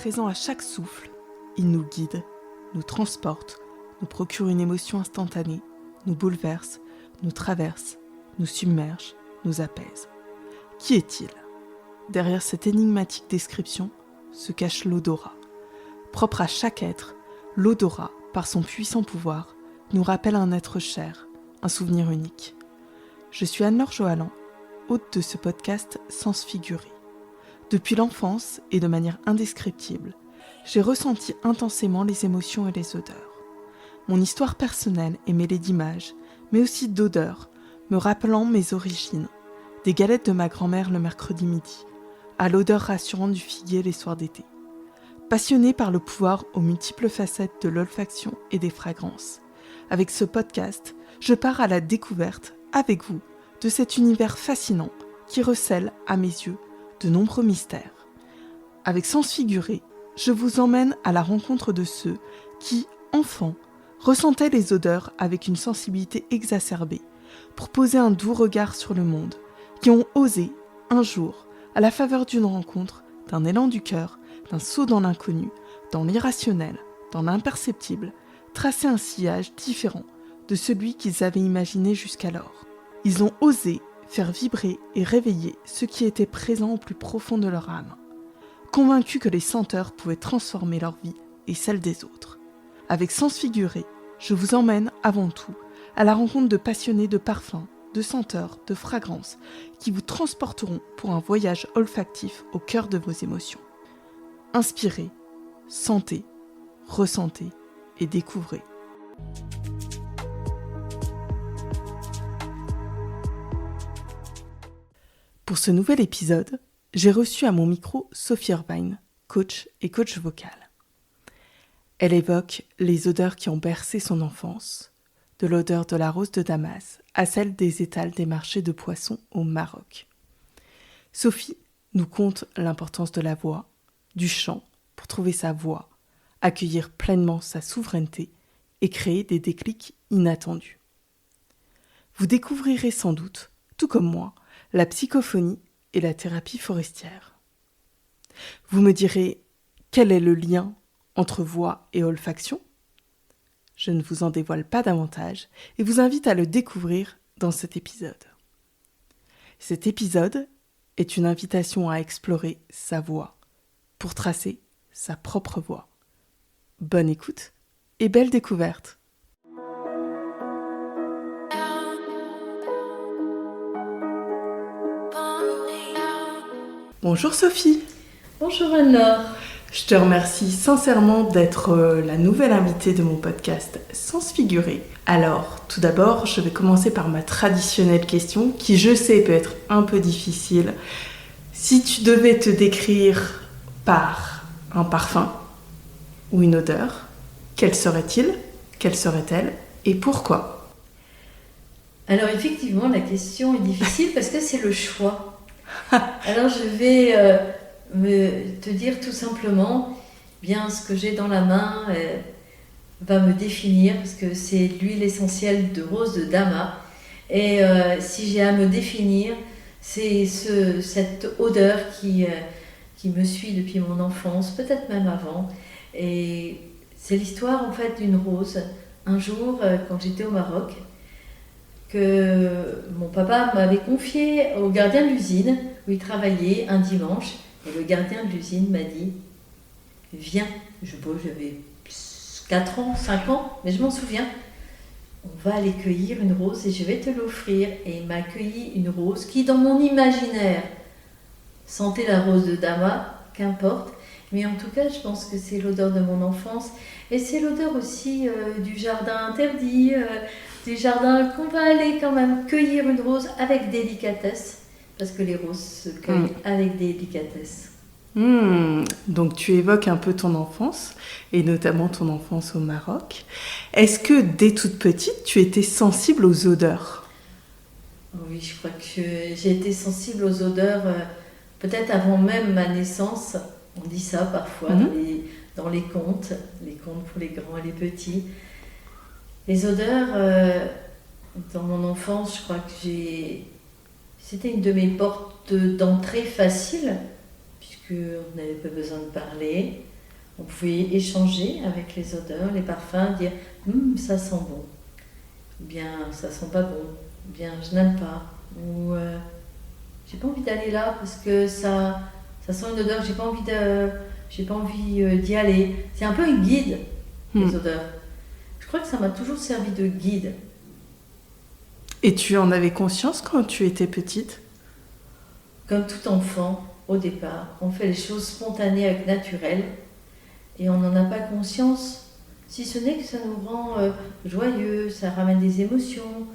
présent à chaque souffle. Il nous guide, nous transporte, nous procure une émotion instantanée, nous bouleverse, nous traverse, nous submerge, nous apaise. Qui est-il ? Derrière cette énigmatique description se cache l'odorat. Propre à chaque être, l'odorat, par son puissant pouvoir, nous rappelle un être cher, un souvenir unique. Je suis Anne-Laure Johalan, hôte de ce podcast Sens Figuré. Depuis l'enfance et de manière indescriptible, j'ai ressenti intensément les émotions et les odeurs. Mon histoire personnelle est mêlée d'images, mais aussi d'odeurs, me rappelant mes origines, des galettes de ma grand-mère le mercredi midi, à l'odeur rassurante du figuier les soirs d'été. Passionnée par le pouvoir aux multiples facettes de l'olfaction et des fragrances, avec ce podcast, je pars à la découverte, avec vous, de cet univers fascinant qui recèle, à mes yeux, de nombreux mystères. Avec Sens Figuré, je vous emmène à la rencontre de ceux qui, enfants, ressentaient les odeurs avec une sensibilité exacerbée pour poser un doux regard sur le monde, qui ont osé, un jour, à la faveur d'une rencontre, d'un élan du cœur, d'un saut dans l'inconnu, dans l'irrationnel, dans l'imperceptible, tracer un sillage différent de celui qu'ils avaient imaginé jusqu'alors. Ils ont osé faire vibrer et réveiller ce qui était présent au plus profond de leur âme, convaincus que les senteurs pouvaient transformer leur vie et celle des autres. Avec Sens Figuré, je vous emmène avant tout à la rencontre de passionnés de parfums, de senteurs, de fragrances qui vous transporteront pour un voyage olfactif au cœur de vos émotions. Inspirez, sentez, ressentez et découvrez. Pour ce nouvel épisode, j'ai reçu à mon micro Sophie Irvine, coach et coach vocal. Elle évoque les odeurs qui ont bercé son enfance, de l'odeur de la rose de Damas à celle des étals des marchés de poissons au Maroc. Sophie nous conte l'importance de la voix, du chant pour trouver sa voix, accueillir pleinement sa souveraineté et créer des déclics inattendus. Vous découvrirez sans doute, tout comme moi, la psychophonie et la thérapie forestière. Vous me direz, quel est le lien entre voix et olfaction ? Je ne vous en dévoile pas davantage et vous invite à le découvrir dans cet épisode. Cet épisode est une invitation à explorer sa voix pour tracer sa propre voie. Bonne écoute et belle découverte. Bonjour Sophie. Bonjour Anne-Laure. Je te remercie sincèrement d'être la nouvelle invitée de mon podcast Sens Figuré. Alors, tout d'abord, je vais commencer par ma traditionnelle question, qui je sais peut être un peu difficile. Si tu devais te décrire par un parfum ou une odeur, quel serait-il ? Quelle serait-elle ? Et pourquoi ? Alors effectivement, la question est difficile parce que c'est le choix. Alors je vais te dire tout simplement, bien ce que j'ai dans la main va me définir parce que c'est l'huile essentielle de rose de Damas. Et si j'ai à me définir, c'est cette odeur qui me suit depuis mon enfance, peut-être même avant. Et c'est l'histoire en fait d'une rose. Un jour, quand j'étais au Maroc, que mon papa m'avait confié au gardien de l'usine où il travaillait un dimanche. Et le gardien de l'usine m'a dit « Viens ». J'avais 4 ans, 5 ans, mais je m'en souviens. « On va aller cueillir une rose et je vais te l'offrir ». Et il m'a accueilli une rose qui, dans mon imaginaire, sentait la rose de Damas, qu'importe. Mais en tout cas, je pense que c'est l'odeur de mon enfance. Et c'est l'odeur aussi du jardin interdit, du jardin qu'on va aller quand même cueillir une rose avec délicatesse. Parce que les roses se cueillent avec délicatesse. Donc tu évoques un peu ton enfance, et notamment ton enfance au Maroc. Est-ce que dès toute petite, tu étais sensible aux odeurs ? Oui, je crois que j'ai été sensible aux odeurs peut-être avant même ma naissance. On dit ça parfois dans les contes pour les grands et les petits. Les odeurs, dans mon enfance, je crois que c'était une de mes portes d'entrée facile, puisqu'on n'avait pas besoin de parler. On pouvait échanger avec les odeurs, les parfums, dire ça sent bon, ou bien ça sent pas bon, ou bien je n'aime pas, ou j'ai pas envie d'aller là parce que ça sent une odeur, j'ai pas envie d'y aller. C'est un peu un guide, les odeurs. Je crois que ça m'a toujours servi de guide. Et tu en avais conscience quand tu étais petite? Comme tout enfant, au départ, on fait les choses spontanées, naturelles, et on n'en a pas conscience, si ce n'est que ça nous rend joyeux, ça ramène des émotions.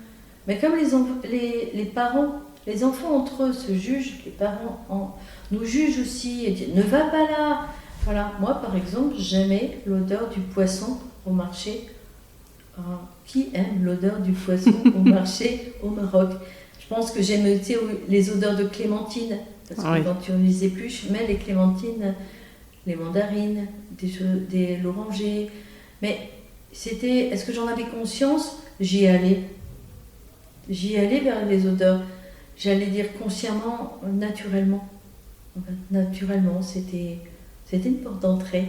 Mais comme les parents, les enfants entre eux se jugent, les parents nous jugent aussi, et disent ne va pas là. Voilà, moi par exemple, j'aimais l'odeur du poisson au marché. Qui aime l'odeur du poisson au marché au Maroc? Je pense que j'aimais les odeurs de clémentine, parce que quand tu les épluches, mais les clémentines, les mandarines, l'oranger. Mais est-ce que j'en avais conscience? J'y allais vers les odeurs. J'allais dire consciemment, naturellement. En fait, naturellement, c'était une porte d'entrée.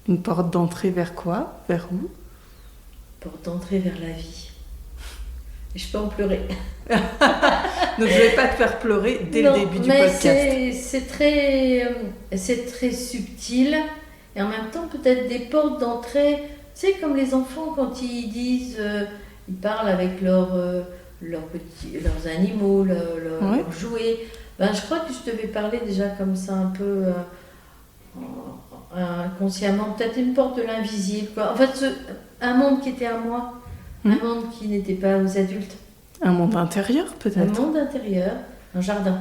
Une porte d'entrée vers quoi? Vers où? Porte d'entrée vers la vie. Et je peux en pleurer. Donc je ne vais pas te faire pleurer dès le début du podcast. C'est très subtil. Et en même temps, peut-être des portes d'entrée. Tu sais, comme les enfants, quand ils disent, ils parlent avec leurs animaux, leurs jouets. Ben, je crois que je devais parler déjà comme ça, un peu inconsciemment. Peut-être une porte de l'invisible, quoi. En fait, un monde qui était à moi. Un monde qui n'était pas aux adultes. Un monde intérieur, peut-être? Un monde intérieur, un jardin.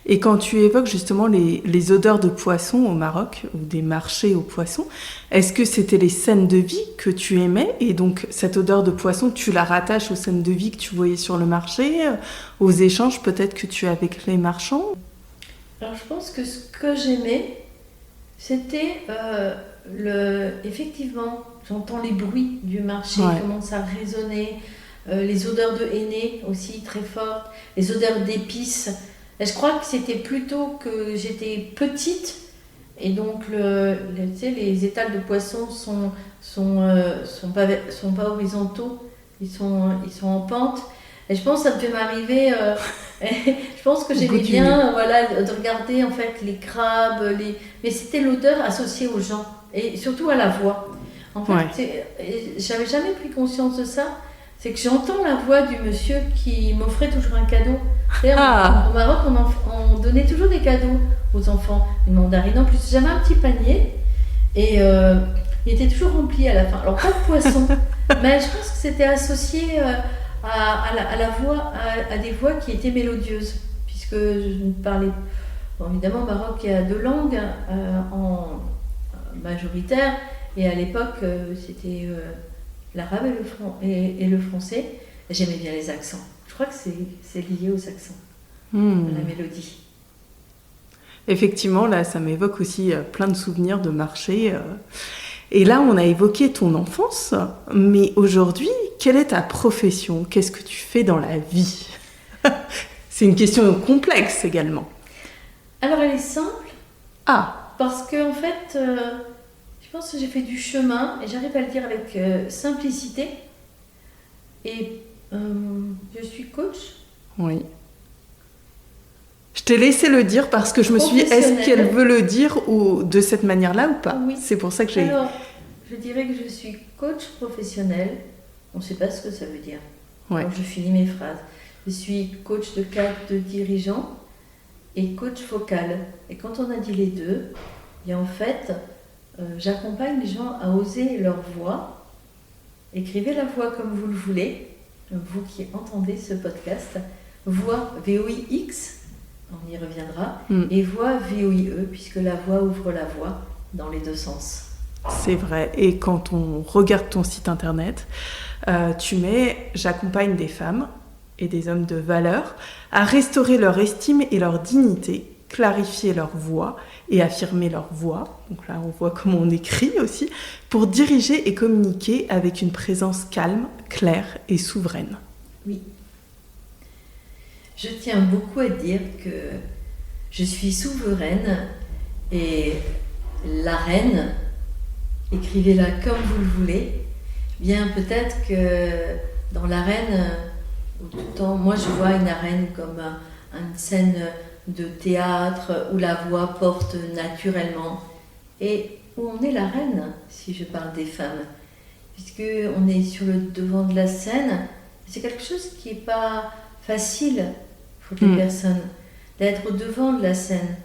Et quand tu évoques justement les odeurs de poissons au Maroc, ou des marchés aux poissons, est-ce que c'était les scènes de vie que tu aimais? Et donc, cette odeur de poisson, tu la rattaches aux scènes de vie que tu voyais sur le marché, aux échanges peut-être que tu as avec les marchands? Alors, je pense que ce que j'aimais, c'était effectivement, j'entends les bruits du marché, comment ça résonnait, les odeurs de henné aussi très fortes, les odeurs d'épices. Et je crois que c'était plutôt que j'étais petite et donc les étals de poissons sont pas horizontaux, ils sont en pente. Et je pense que ça devait m'arriver. Je pense que j'aimais bien de regarder en fait les crabes, mais c'était l'odeur associée aux gens et surtout à la voix. En fait, j'avais jamais pris conscience de ça. C'est que j'entends la voix du monsieur qui m'offrait toujours un cadeau. Au Maroc, on donnait toujours des cadeaux aux enfants. Une mandarine en plus. J'avais un petit panier et il était toujours rempli à la fin. Alors pas de poisson, mais je pense que c'était associé à la voix, à des voix qui étaient mélodieuses. Puisque je parlais... Bon, évidemment, au Maroc, il y a 2 langues en majoritaire. Et à l'époque, c'était... l'arabe et le français. J'aimais bien les accents. Je crois que c'est lié aux accents, à la mélodie. Effectivement, là, ça m'évoque aussi plein de souvenirs de marché. Et là, on a évoqué ton enfance, mais aujourd'hui, quelle est ta profession? Qu'est-ce que tu fais dans la vie? C'est une question complexe également. Alors, elle est simple. Parce que, en fait... je pense que j'ai fait du chemin et j'arrive à le dire avec simplicité. Et je suis coach. Oui. Je t'ai laissé le dire parce que je me suis dit, est-ce qu'elle veut le dire de cette manière-là ou pas? Oui. C'est pour ça que j'ai... Alors, je dirais que je suis coach professionnel. On ne sait pas ce que ça veut dire. Ouais. Alors, je finis mes phrases. Je suis coach de cadre de dirigeant et coach vocal. Et quand on a dit les deux, et en fait... j'accompagne les gens à oser leur voix. Écrivez la voix comme vous le voulez, vous qui entendez ce podcast. Voix VOIX, on y reviendra, et voix VOIE, puisque la voix ouvre la voix dans les 2 sens. C'est vrai, et quand on regarde ton site internet, tu mets « J'accompagne des femmes et des hommes de valeur à restaurer leur estime et leur dignité, clarifier leur voix et affirmer leur voix », donc là on voit comment on écrit aussi, pour diriger et communiquer avec une présence calme, claire et souveraine. Oui. Je tiens beaucoup à dire que je suis souveraine et l'arène, écrivez-la comme vous le voulez, bien peut-être que dans l'arène, tout le temps, moi je vois une arène comme une scène de théâtre où la voix porte naturellement et où on est la reine, si je parle des femmes, puisque on est sur le devant de la scène. C'est quelque chose qui n'est pas facile pour les personnes, d'être au devant de la scène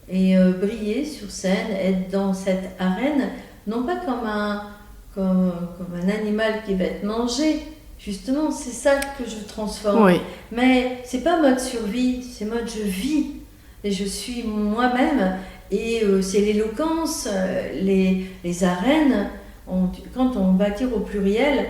et briller sur scène, être dans cette arène, non pas comme un animal qui va être mangé. Justement, c'est ça que je transforme. Oui. Mais c'est pas mode survie, c'est mode je vis et je suis moi-même. Et c'est l'éloquence, les arènes. Quand on va dire au pluriel,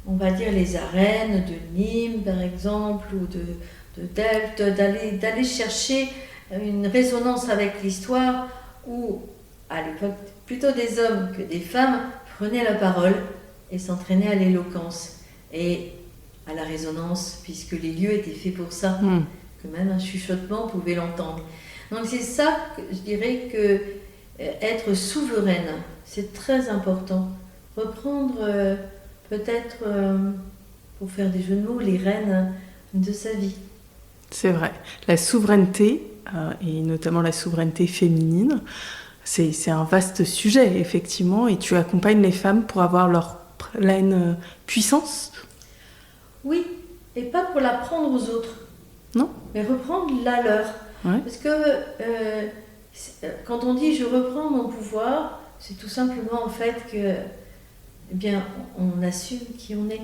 on va dire les arènes de Nîmes par exemple ou de Delft, d'aller chercher une résonance avec l'histoire où à l'époque plutôt des hommes que des femmes prenaient la parole et s'entraînaient à l'éloquence et à la résonance, puisque les lieux étaient faits pour ça, que même un chuchotement pouvait l'entendre. Donc c'est ça que je dirais que être souveraine, c'est très important. Reprendre peut-être, pour faire des jeux de mots, les rênes de sa vie. C'est vrai. La souveraineté, et notamment la souveraineté féminine, c'est un vaste sujet, effectivement, et tu accompagnes les femmes pour avoir leur pleine puissance. Oui, et pas pour la prendre aux autres. Non. Mais reprendre la leur. Ouais. Parce que quand on dit je reprends mon pouvoir, c'est tout simplement en fait que, eh bien, on assume qui on est.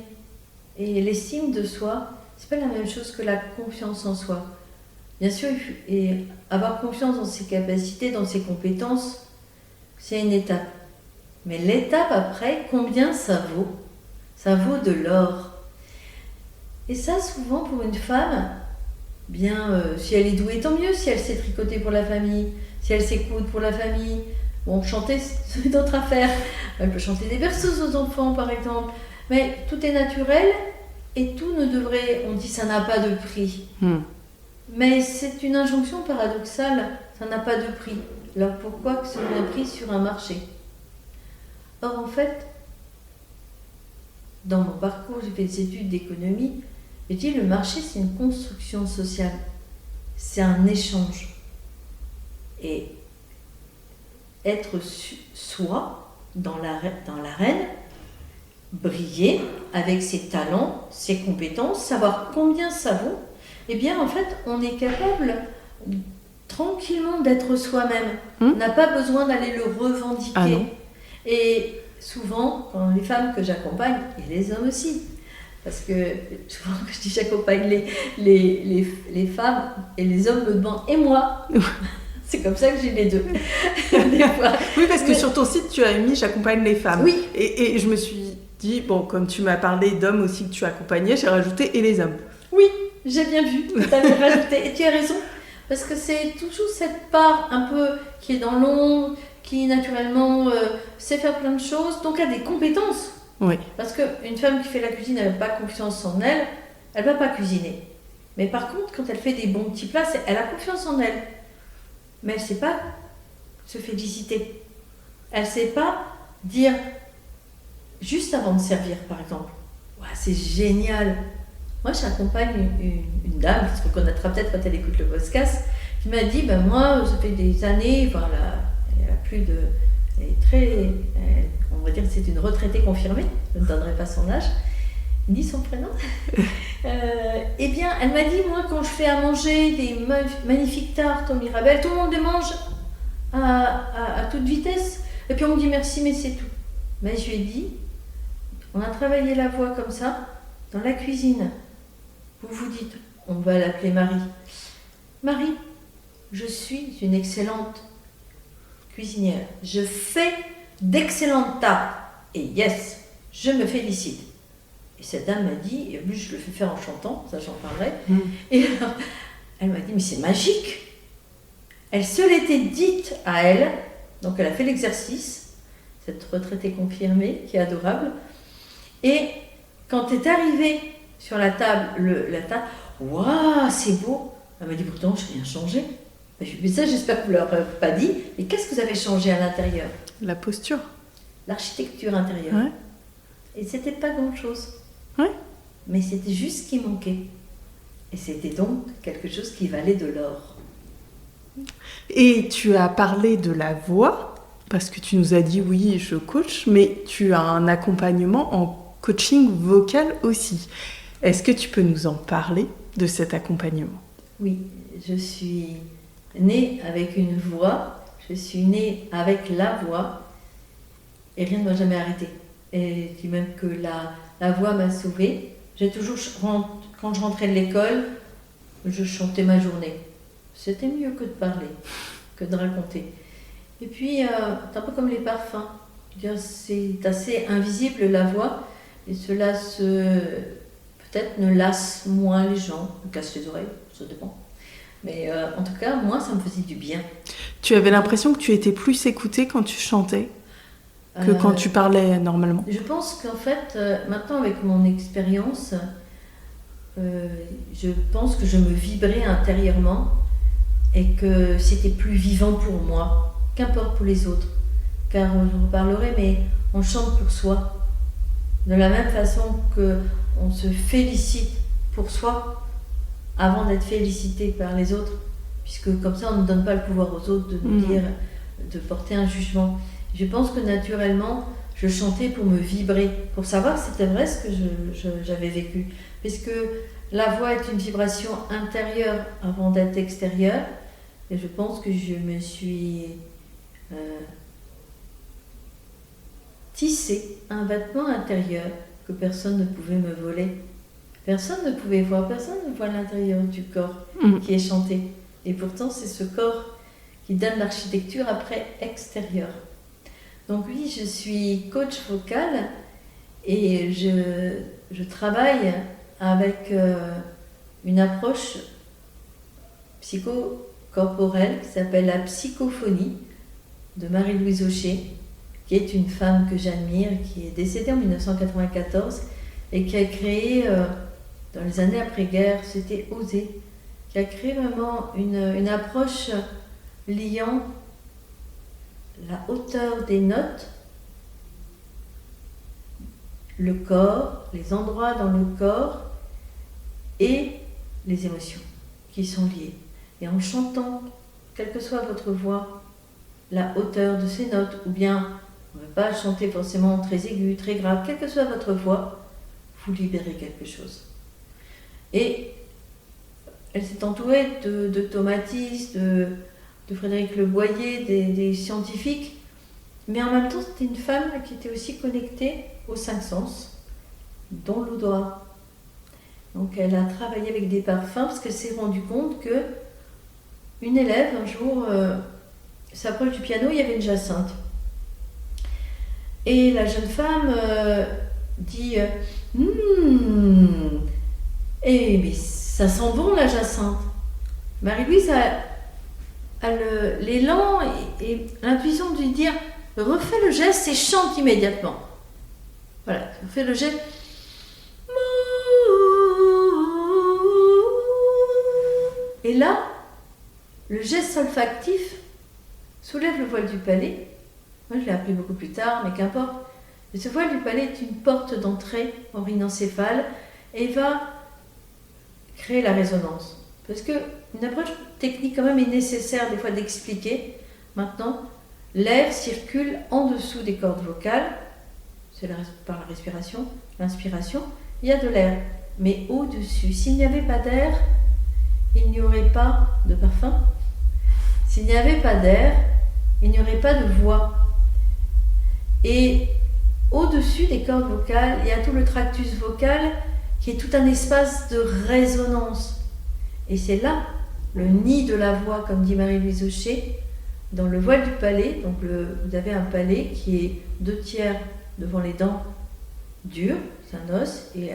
Et l'estime de soi, c'est pas la même chose que la confiance en soi. Bien sûr, et avoir confiance dans ses capacités, dans ses compétences, c'est une étape. Mais l'étape après, combien ça vaut? Ça vaut de l'or. Et ça, souvent, pour une femme, bien, si elle est douée, tant mieux. Si elle sait tricoter pour la famille, si elle sait coudre pour la famille. Bon, chanter, c'est d'autres affaires. Elle peut chanter des berceuses aux enfants, par exemple. Mais tout est naturel et tout ne devrait... On dit ça n'a pas de prix. Mais c'est une injonction paradoxale. Ça n'a pas de prix. Alors pourquoi que ce soit un prix sur un marché? Or, en fait, dans mon parcours, j'ai fait des études d'économie. Je dis, le marché, c'est une construction sociale. C'est un échange. Et être soi, dans l'arène, briller avec ses talents, ses compétences, savoir combien ça vaut, eh bien, en fait, on est capable tranquillement d'être soi-même. On n'a pas besoin d'aller le revendiquer. Ah non. Et souvent, quand les femmes que j'accompagne, et les hommes aussi, parce que souvent quand je dis j'accompagne les femmes et les hommes me demandent « et moi ?» C'est comme ça que j'ai les deux. Des fois. Oui, parce que sur ton site, tu as mis « j'accompagne les femmes ». Oui. Et je me suis dit, bon, comme tu m'as parlé d'hommes aussi que tu accompagnais, j'ai rajouté « et les hommes ». Oui, j'ai bien vu, tu avais rajouté, et tu as raison, parce que c'est toujours cette part un peu qui est dans l'ombre, qui naturellement sait faire plein de choses, donc a des compétences. Oui. Parce qu'une femme qui fait la cuisine, elle n'a pas confiance en elle, elle ne va pas cuisiner. Mais par contre, quand elle fait des bons petits plats, elle a confiance en elle. Mais elle ne sait pas se féliciter. Elle ne sait pas dire, juste avant de servir par exemple, ouais, c'est génial. Moi, j'accompagne une dame qui se reconnaîtra peut-être quand elle écoute le podcast, qui m'a dit, ben moi, ça fait des années, voilà, elle a plus de... Elle est très... on va dire que c'est une retraitée confirmée, je ne donnerai pas son âge, ni son prénom. Eh bien, elle m'a dit, moi, quand je fais à manger des magnifiques tartes au Mirabelle, tout le monde les mange à toute vitesse. Et puis on me dit merci, mais c'est tout. Mais je lui ai dit, on a travaillé la voix comme ça, dans la cuisine. Vous vous dites, on va l'appeler Marie. Marie, je suis une excellente cuisinière. Je fais d'excellentes tartes. Et yes, je me félicite. Et cette dame m'a dit, et en plus je le fais faire en chantant, ça j'en parlerai. Et alors, elle m'a dit, mais c'est magique. Elle se l'était dite à elle, donc elle a fait l'exercice, cette retraitée confirmée qui est adorable. Et quand est arrivée sur la table, la table, waouh, c'est beau. Elle m'a dit, pourtant je n'ai rien changé. Mais ça, j'espère que vous ne leur avez pas dit. Mais qu'est-ce que vous avez changé à l'intérieur? La posture. L'architecture intérieure. Ouais. Et c'était pas grand-chose. Ouais. Mais c'était juste ce qui manquait. Et c'était donc quelque chose qui valait de l'or. Et tu as parlé de la voix, parce que tu nous as dit oui, je coach, mais tu as un accompagnement en coaching vocal aussi. Est-ce que tu peux nous en parler de cet accompagnement? Oui, je suis née avec une voix, je suis née avec la voix, et rien ne m'a jamais arrêtée. Et je dis même que la voix m'a sauvée. J'ai toujours, quand je rentrais de l'école, je chantais ma journée. C'était mieux que de parler, que de raconter. Et puis, c'est un peu comme les parfums. C'est assez invisible la voix, et cela peut-être ne lasse moins les gens, me casse les oreilles, ça dépend. Mais en tout cas, moi, ça me faisait du bien. Tu avais l'impression que tu étais plus écoutée quand tu chantais que quand tu parlais normalement? Je pense qu'en fait, maintenant avec mon expérience, je pense que je me vibrais intérieurement et que c'était plus vivant pour moi, qu'importe pour les autres. Car je reparlerai, mais on chante pour soi. De la même façon qu'on se félicite pour soi avant d'être félicité par les autres, puisque comme ça on ne donne pas le pouvoir aux autres de nous dire, de porter un jugement. Je pense que naturellement, je chantais pour me vibrer, pour savoir si c'était vrai ce que j'avais vécu. Parce que la voix est une vibration intérieure avant d'être extérieure. Et je pense que je me suis tissé un vêtement intérieur que personne ne pouvait me voler. Personne ne pouvait voir, personne ne voit l'intérieur du corps qui est chanté. Et pourtant, c'est ce corps qui donne l'architecture après extérieure. Donc oui, je suis coach vocal et je travaille avec une approche psychocorporelle qui s'appelle la psychophonie de Marie-Louise Aucher, qui est une femme que j'admire, qui est décédée en 1994 et qui a créé, dans les années après-guerre, c'était Osée, qui a créé vraiment une approche liant la hauteur des notes, le corps, les endroits dans le corps et les émotions qui sont liées. Et en chantant, quelle que soit votre voix, la hauteur de ces notes, ou bien on ne va pas chanter forcément très aigu, très grave, quelle que soit votre voix, vous libérez quelque chose. Et elle s'est entourée de Thomas Tisse, de Frédéric Le Boyer, des scientifiques, mais en même temps c'était une femme qui était aussi connectée aux cinq sens, dont l'odorat. Donc elle a travaillé avec des parfums parce qu'elle s'est rendue compte que une élève un jour s'approche du piano, il y avait une jacinthe. Et la jeune femme dit mais ça sent bon la jacinthe. Marie-Louise a l'élan et l'intuition de lui dire refais le geste et chante immédiatement. Voilà, refais le geste. Et là, le geste olfactif soulève le voile du palais. Moi, je l'ai appris beaucoup plus tard, mais qu'importe. Mais ce voile du palais est une porte d'entrée au rhinencéphale et va créer la résonance. Parce qu'une approche technique quand même est nécessaire des fois d'expliquer. Maintenant, l'air circule en dessous des cordes vocales, c'est par la respiration, l'inspiration, il y a de l'air. Mais au-dessus, s'il n'y avait pas d'air, il n'y aurait pas de parfum. S'il n'y avait pas d'air, il n'y aurait pas de voix. Et au-dessus des cordes vocales, il y a tout le tractus vocal qui est tout un espace de résonance. Et c'est là le nid de la voix, comme dit Marie-Louise Aucher, dans le voile du palais. Donc vous avez un palais qui est 2/3 devant les dents dures, c'est un os, et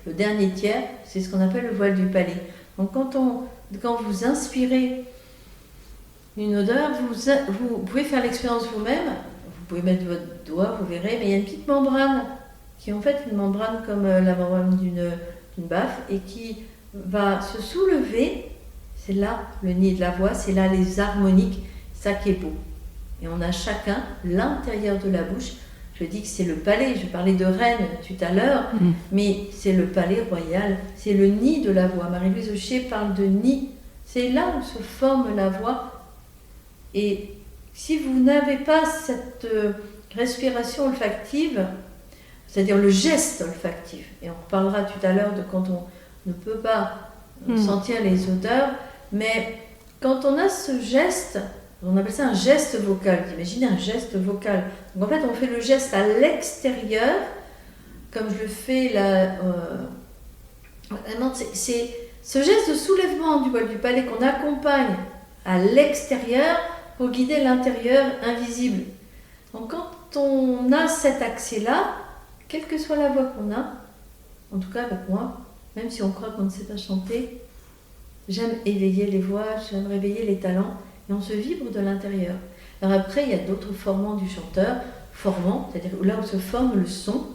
le dernier tiers, c'est ce qu'on appelle le voile du palais. Donc quand vous inspirez une odeur, vous pouvez faire l'expérience vous-même, vous pouvez mettre votre doigt, vous verrez, mais il y a une petite membrane qui est en fait une membrane comme la membrane d'une baffe et qui va se soulever C'est là le nid de la voix, c'est là les harmoniques, ça qui est beau. Et on a chacun l'intérieur de la bouche. Je dis que c'est le palais, je parlais de reine tout à l'heure, mais c'est le palais royal, c'est le nid de la voix. Marie-Louise Aucher parle de nid, c'est là où se forme la voix. Et si vous n'avez pas cette respiration olfactive, c'est-à-dire le geste olfactif, et on reparlera tout à l'heure de quand on ne peut pas sentir les odeurs, mais quand on a ce geste, on appelle ça un geste vocal. Imaginez un geste vocal. Donc en fait, on fait le geste à l'extérieur, comme je le fais là. C'est ce geste de soulèvement du bol du palais qu'on accompagne à l'extérieur pour guider l'intérieur invisible. Donc quand on a cet accès-là, quelle que soit la voix qu'on a, en tout cas avec moi, même si on croit qu'on ne sait pas chanter, j'aime éveiller les voix, j'aime réveiller les talents, et on se vibre de l'intérieur. Alors après, il y a d'autres formants du chanteur, formants, c'est-à-dire là où se forme le son.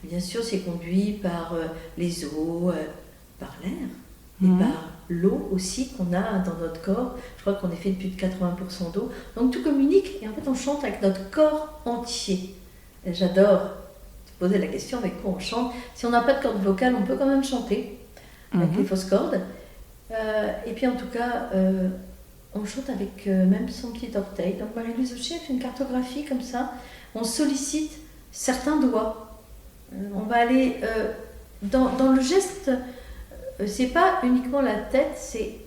Bien sûr, c'est conduit par les os, par l'air, et par l'eau aussi qu'on a dans notre corps. Je crois qu'on est fait de plus de 80% d'eau. Donc tout communique, et en fait on chante avec notre corps entier. Et j'adore te poser la question avec quoi on chante. Si on n'a pas de corde vocale, on peut quand même chanter avec les fausses cordes. Et puis en tout cas, on chante avec même son petit orteil. Donc Marie-Louise Aucher fait une cartographie comme ça. On sollicite certains doigts. On va aller dans le geste. C'est pas uniquement la tête, c'est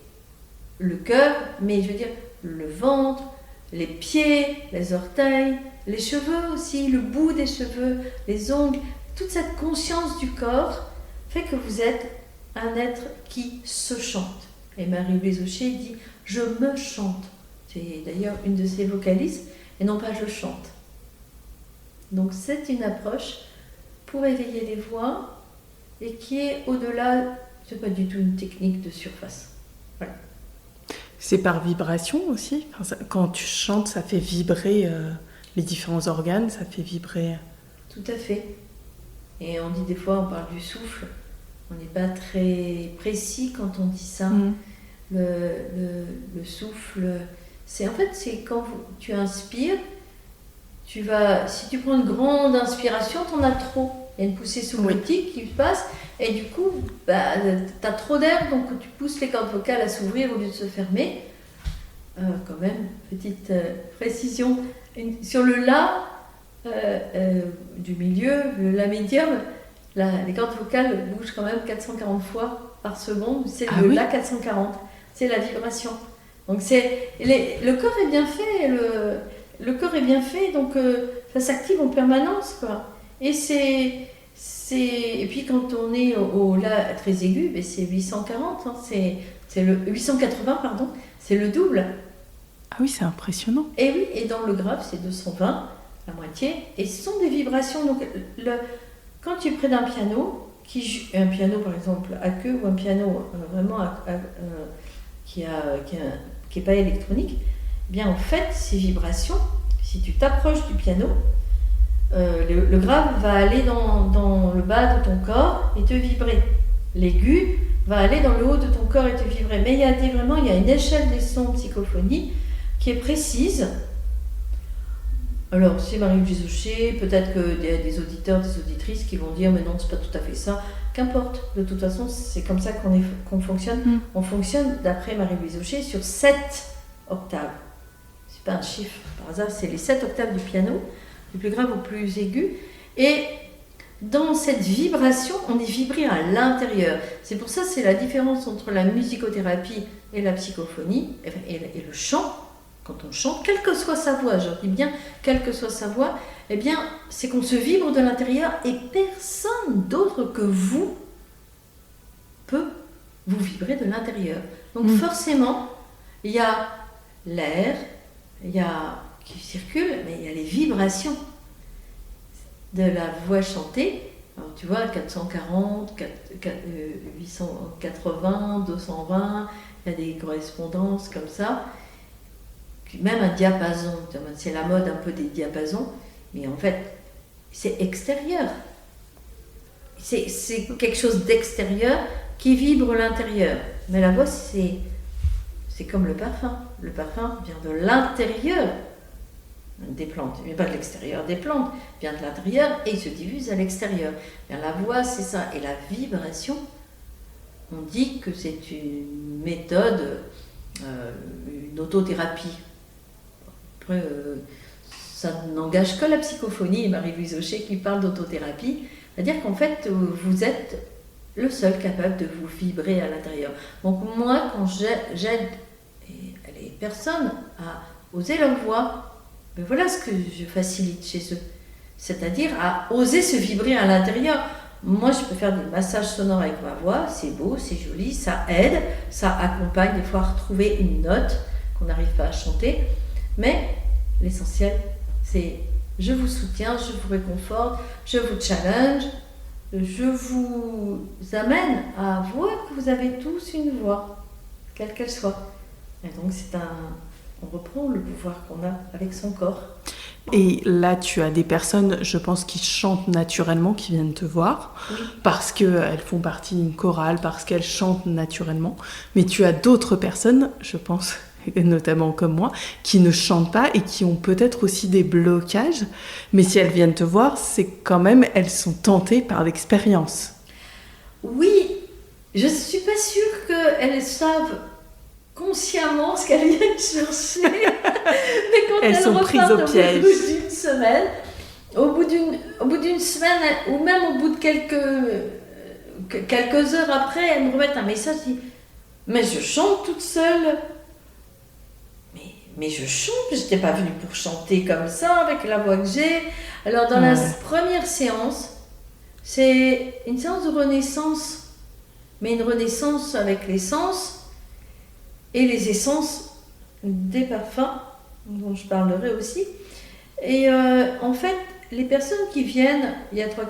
le cœur, mais je veux dire le ventre, les pieds, les orteils, les cheveux aussi, le bout des cheveux, les ongles. Toute cette conscience du corps fait que vous êtes un être qui se chante. Et Marie-Louise Aucher dit « je me chante ». C'est d'ailleurs une de ses vocalistes, et non pas « je chante ». Donc c'est une approche pour éveiller les voix et qui est au-delà, c'est pas du tout une technique de surface. Voilà. C'est par vibration aussi. Quand tu chantes, ça fait vibrer les différents organes, ça fait vibrer... Tout à fait. Et on dit des fois, on parle du souffle. On n'est pas très précis quand on dit ça. Le souffle, c'est quand tu inspires, si tu prends une grande inspiration, tu en as trop. Il y a une poussée sous-glottique qui passe, et du coup, tu as trop d'air, donc tu pousses les cordes vocales à s'ouvrir au lieu de se fermer. Quand même, petite précision. Sur le La du milieu, le La médium, les cordes vocales bougent quand même 440 fois par seconde. C'est La 440, c'est la vibration. Donc le corps est bien fait, le corps est bien fait, donc ça s'active en permanence, quoi. Et puis quand on est au La très aigu, c'est 840, hein, c'est le 880, pardon, c'est le double. Ah oui, c'est impressionnant. Et oui, et dans le grave, c'est 220, la moitié, et ce sont des vibrations. Donc quand tu es près d'un piano, un piano par exemple à queue ou un piano vraiment qui est pas électronique, eh bien en fait ces vibrations, si tu t'approches du piano, le grave va aller dans le bas de ton corps et te vibrer. L'aigu va aller dans le haut de ton corps et te vibrer. Mais il y a une échelle des sons psychophonie qui est précise. Alors, c'est Marie-Louise Aucher, peut-être que des auditeurs, des auditrices qui vont dire « mais non, c'est pas tout à fait ça ». Qu'importe, de toute façon, c'est comme ça qu'on fonctionne. On fonctionne, d'après Marie-Louise Aucher, sur 7 octaves. C'est pas un chiffre par hasard, c'est les 7 octaves du piano, du plus grave au plus aigu. Et dans cette vibration, on est vibré à l'intérieur. C'est pour ça, c'est la différence entre la musicothérapie et la psychophonie, et le chant. Quand on chante, quelle que soit sa voix, je dis bien, quelle que soit sa voix, eh bien, c'est qu'on se vibre de l'intérieur et personne d'autre que vous peut vous vibrer de l'intérieur. Donc forcément, il y a l'air, qui circule, mais il y a les vibrations de la voix chantée. Alors tu vois, 440, 880, 220, il y a des correspondances comme ça. Même un diapason, c'est la mode un peu des diapasons, mais en fait, c'est extérieur. C'est quelque chose d'extérieur qui vibre l'intérieur. Mais la voix, c'est c'est comme le parfum. Le parfum vient de l'intérieur des plantes, mais pas de l'extérieur des plantes, vient de l'intérieur et il se diffuse à l'extérieur. Bien, la voix, c'est ça. Et la vibration, on dit que c'est une méthode, une autothérapie. Après, ça n'engage que la psychophonie, et Marie-Louise Aucher qui parle d'autothérapie, c'est-à-dire qu'en fait, vous êtes le seul capable de vous vibrer à l'intérieur. Donc moi, quand j'aide les personnes à oser leur voix, ben voilà ce que je facilite chez eux, c'est-à-dire à oser se vibrer à l'intérieur. Moi, je peux faire des massages sonores avec ma voix, c'est beau, c'est joli, ça aide, ça accompagne des fois à retrouver une note qu'on n'arrive pas à chanter, mais l'essentiel, c'est je vous soutiens, je vous réconforte, je vous challenge, je vous amène à voir que vous avez tous une voix, quelle qu'elle soit. Et donc on reprend le pouvoir qu'on a avec son corps. Et là, tu as des personnes, je pense, qui chantent naturellement, qui viennent te voir, oui, parce qu'elles font partie d'une chorale, parce qu'elles chantent naturellement. Mais tu as d'autres personnes, je pense, notamment comme moi, qui ne chantent pas et qui ont peut-être aussi des blocages. Mais si elles viennent te voir, c'est quand même, elles sont tentées par l'expérience. Oui, je ne suis pas sûre qu'elles savent consciemment ce qu'elles viennent chercher. Mais quand elles sont prises au piège. Au bout d'une semaine, ou même au bout de quelques heures après, elles me remettent un message, disent « Mais je chante toute seule !» Mais je chante, je n'étais pas venue pour chanter comme ça, avec la voix que j'ai. Alors dans la première séance, c'est une séance de renaissance, mais une renaissance avec les sens et les essences des parfums, dont je parlerai aussi. Et en fait, les personnes qui viennent, il y a trois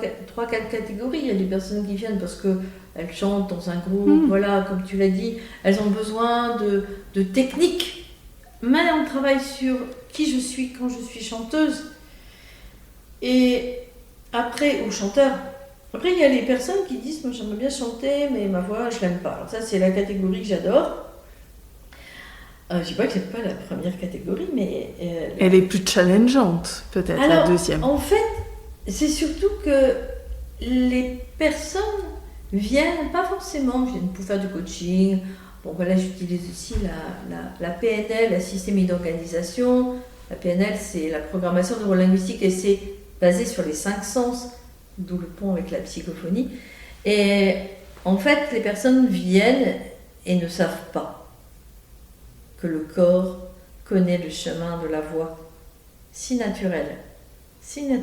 catégories. Il y a des personnes qui viennent parce qu'elles chantent dans un groupe, voilà, comme tu l'as dit, elles ont besoin de techniques. Mais on travaille sur qui je suis quand je suis chanteuse. Et après, ou chanteur. Après, il y a les personnes qui disent, moi j'aimerais bien chanter, mais ma voix, je l'aime pas. Alors ça, c'est la catégorie que j'adore. Je dis pas que j'aime pas la première catégorie, mais... Elle est plus challengeante, peut-être, alors, la deuxième. En fait, c'est surtout que les personnes viennent pour faire du coaching. Bon, voilà, j'utilise aussi la PNL, la systémie d'organisation. La PNL, c'est la programmation neurolinguistique et c'est basé sur les 5 sens, d'où le pont avec la psychophonie. Et en fait, les personnes viennent et ne savent pas que le corps connaît le chemin de la voix si naturellement. Moi,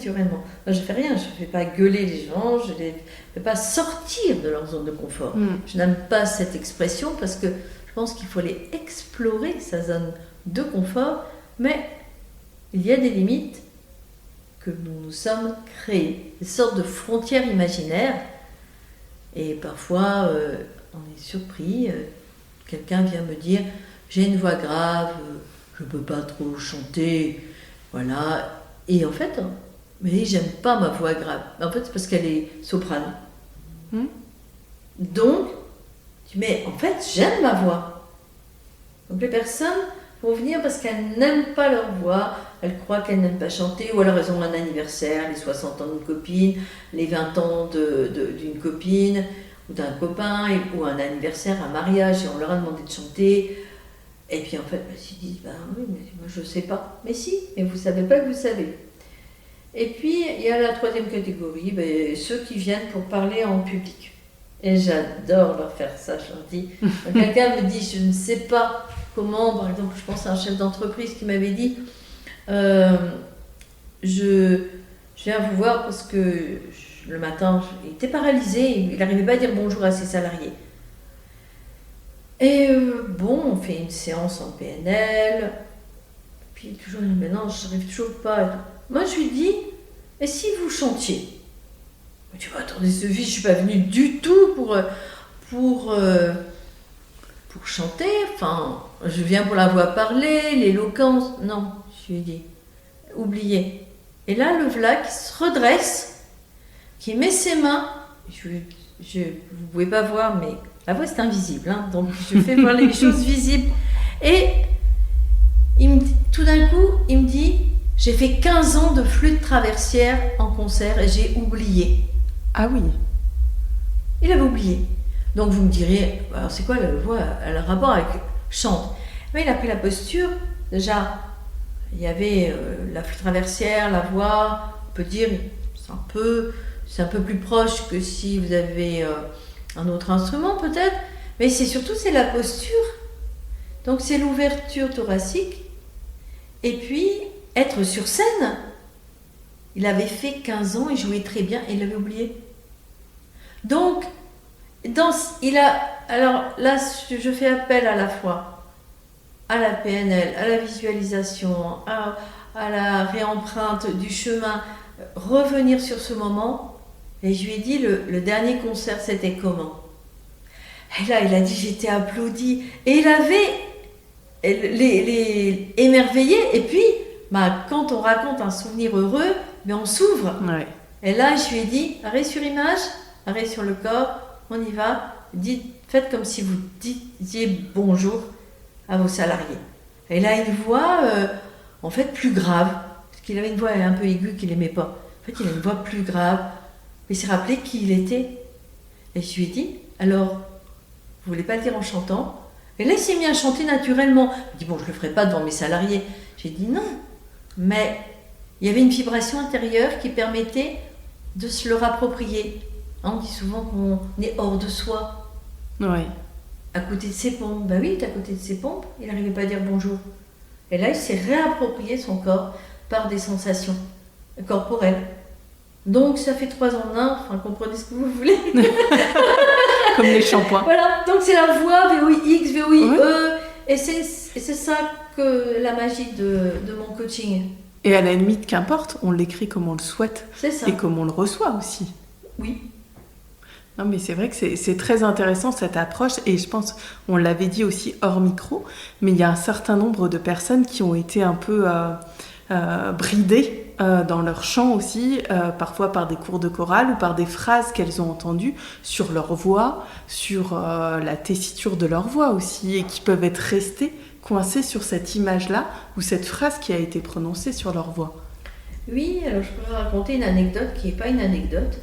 je ne fais rien, je ne fais pas gueuler les gens, je ne les fais pas sortir de leur zone de confort. Je n'aime pas cette expression parce que je pense qu'il faut aller explorer sa zone de confort, mais il y a des limites que nous nous sommes créées, des sortes de frontières imaginaires. Et parfois, on est surpris, quelqu'un vient me dire « j'ai une voix grave, je ne peux pas trop chanter, voilà ». Et en fait, mais j'aime pas ma voix grave. En fait, c'est parce qu'elle est soprano. Donc, mais en fait, j'aime ma voix. Donc les personnes vont venir parce qu'elles n'aiment pas leur voix, elles croient qu'elles n'aiment pas chanter, ou alors elles ont un anniversaire, les 60 ans d'une copine, les 20 ans d'une copine, ou d'un copain, ou un anniversaire, un mariage, et on leur a demandé de chanter. Et puis en fait, ils se disent, oui, mais moi je ne sais pas. Mais si, mais vous ne savez pas que vous savez. Et puis, il y a la troisième catégorie, ceux qui viennent pour parler en public. Et j'adore leur faire ça, je leur dis. Quelqu'un me dit, je ne sais pas comment, par exemple, je pense à un chef d'entreprise qui m'avait dit, je viens vous voir parce que le matin, il était paralysé, il n'arrivait pas à dire bonjour à ses salariés. Et on fait une séance en PNL, puis toujours, mais non, je n'arrive toujours pas. Moi, je lui dis, et si vous chantiez? Tu vois, attendez, Sophie, je ne suis pas venue du tout pour chanter, enfin, je viens pour la voix parler, l'éloquence. Non, je lui ai dit, oubliez. Et là, le voilà qui se redresse, qui met ses mains, vous ne pouvez pas voir, mais la voix c'est invisible, hein, donc je fais voir les choses visibles. Et tout d'un coup, il me dit, j'ai fait 15 ans de flûte traversière en concert et j'ai oublié. Ah oui. Il avait oublié. Donc vous me direz, alors c'est quoi la voix? Elle a un rapport avec chante. Mais il a pris la posture. Déjà, il y avait la flûte traversière, la voix. On peut dire, c'est un peu plus proche que si vous avez un autre instrument peut-être. Mais c'est la posture. Donc c'est l'ouverture thoracique. Et puis, être sur scène. Il avait fait 15 ans, il jouait très bien et il l'avait oublié. Donc, alors là, je fais appel à la fois à la PNL, à la visualisation, à la réempreinte du chemin, revenir sur ce moment. Et je lui ai dit, le dernier concert, c'était comment? Et là, il a dit, j'étais applaudi. Et il avait les émerveillé. Et puis, quand on raconte un souvenir heureux, on s'ouvre. Ouais. Et là, je lui ai dit, arrêt sur image, arrêt sur le corps, on y va. Faites comme si vous disiez bonjour à vos salariés. Et là, une voix, en fait, plus grave. Parce qu'il avait une voix un peu aiguë qu'il n'aimait pas. En fait, il a une voix plus grave. Il s'est rappelé qui il était. Et je lui ai dit, alors, vous voulez pas le dire en chantant? Et là, il s'est mis à chanter naturellement. Il dit, bon, je ne le ferai pas devant mes salariés. J'ai dit non. Mais il y avait une vibration intérieure qui permettait de se le rapproprier. On dit souvent qu'on est hors de soi. Ouais. À côté de ses pompes. Ben oui, il est à côté de ses pompes. Il n'arrivait pas à dire bonjour. Et là, il s'est réapproprié son corps par des sensations corporelles. Donc, ça fait 3 en 1. Enfin, comprenez ce que vous voulez. Comme les shampoings. Voilà. Donc, c'est la voix VOIX, VOIE. Ouais. Et c'est ça que la magie de mon coaching. Et à la limite, qu'importe, on l'écrit comme on le souhaite. C'est ça. Et comme on le reçoit aussi. Oui. Non, mais c'est vrai que c'est très intéressant cette approche. Et je pense, on l'avait dit aussi hors micro, mais il y a un certain nombre de personnes qui ont été un peu bridées dans leur chant aussi, parfois par des cours de chorale ou par des phrases qu'elles ont entendues sur leur voix, sur la tessiture de leur voix aussi, et qui peuvent être restées coincées sur cette image-là ou cette phrase qui a été prononcée sur leur voix. Oui, alors je pourrais raconter une anecdote qui n'est pas une anecdote.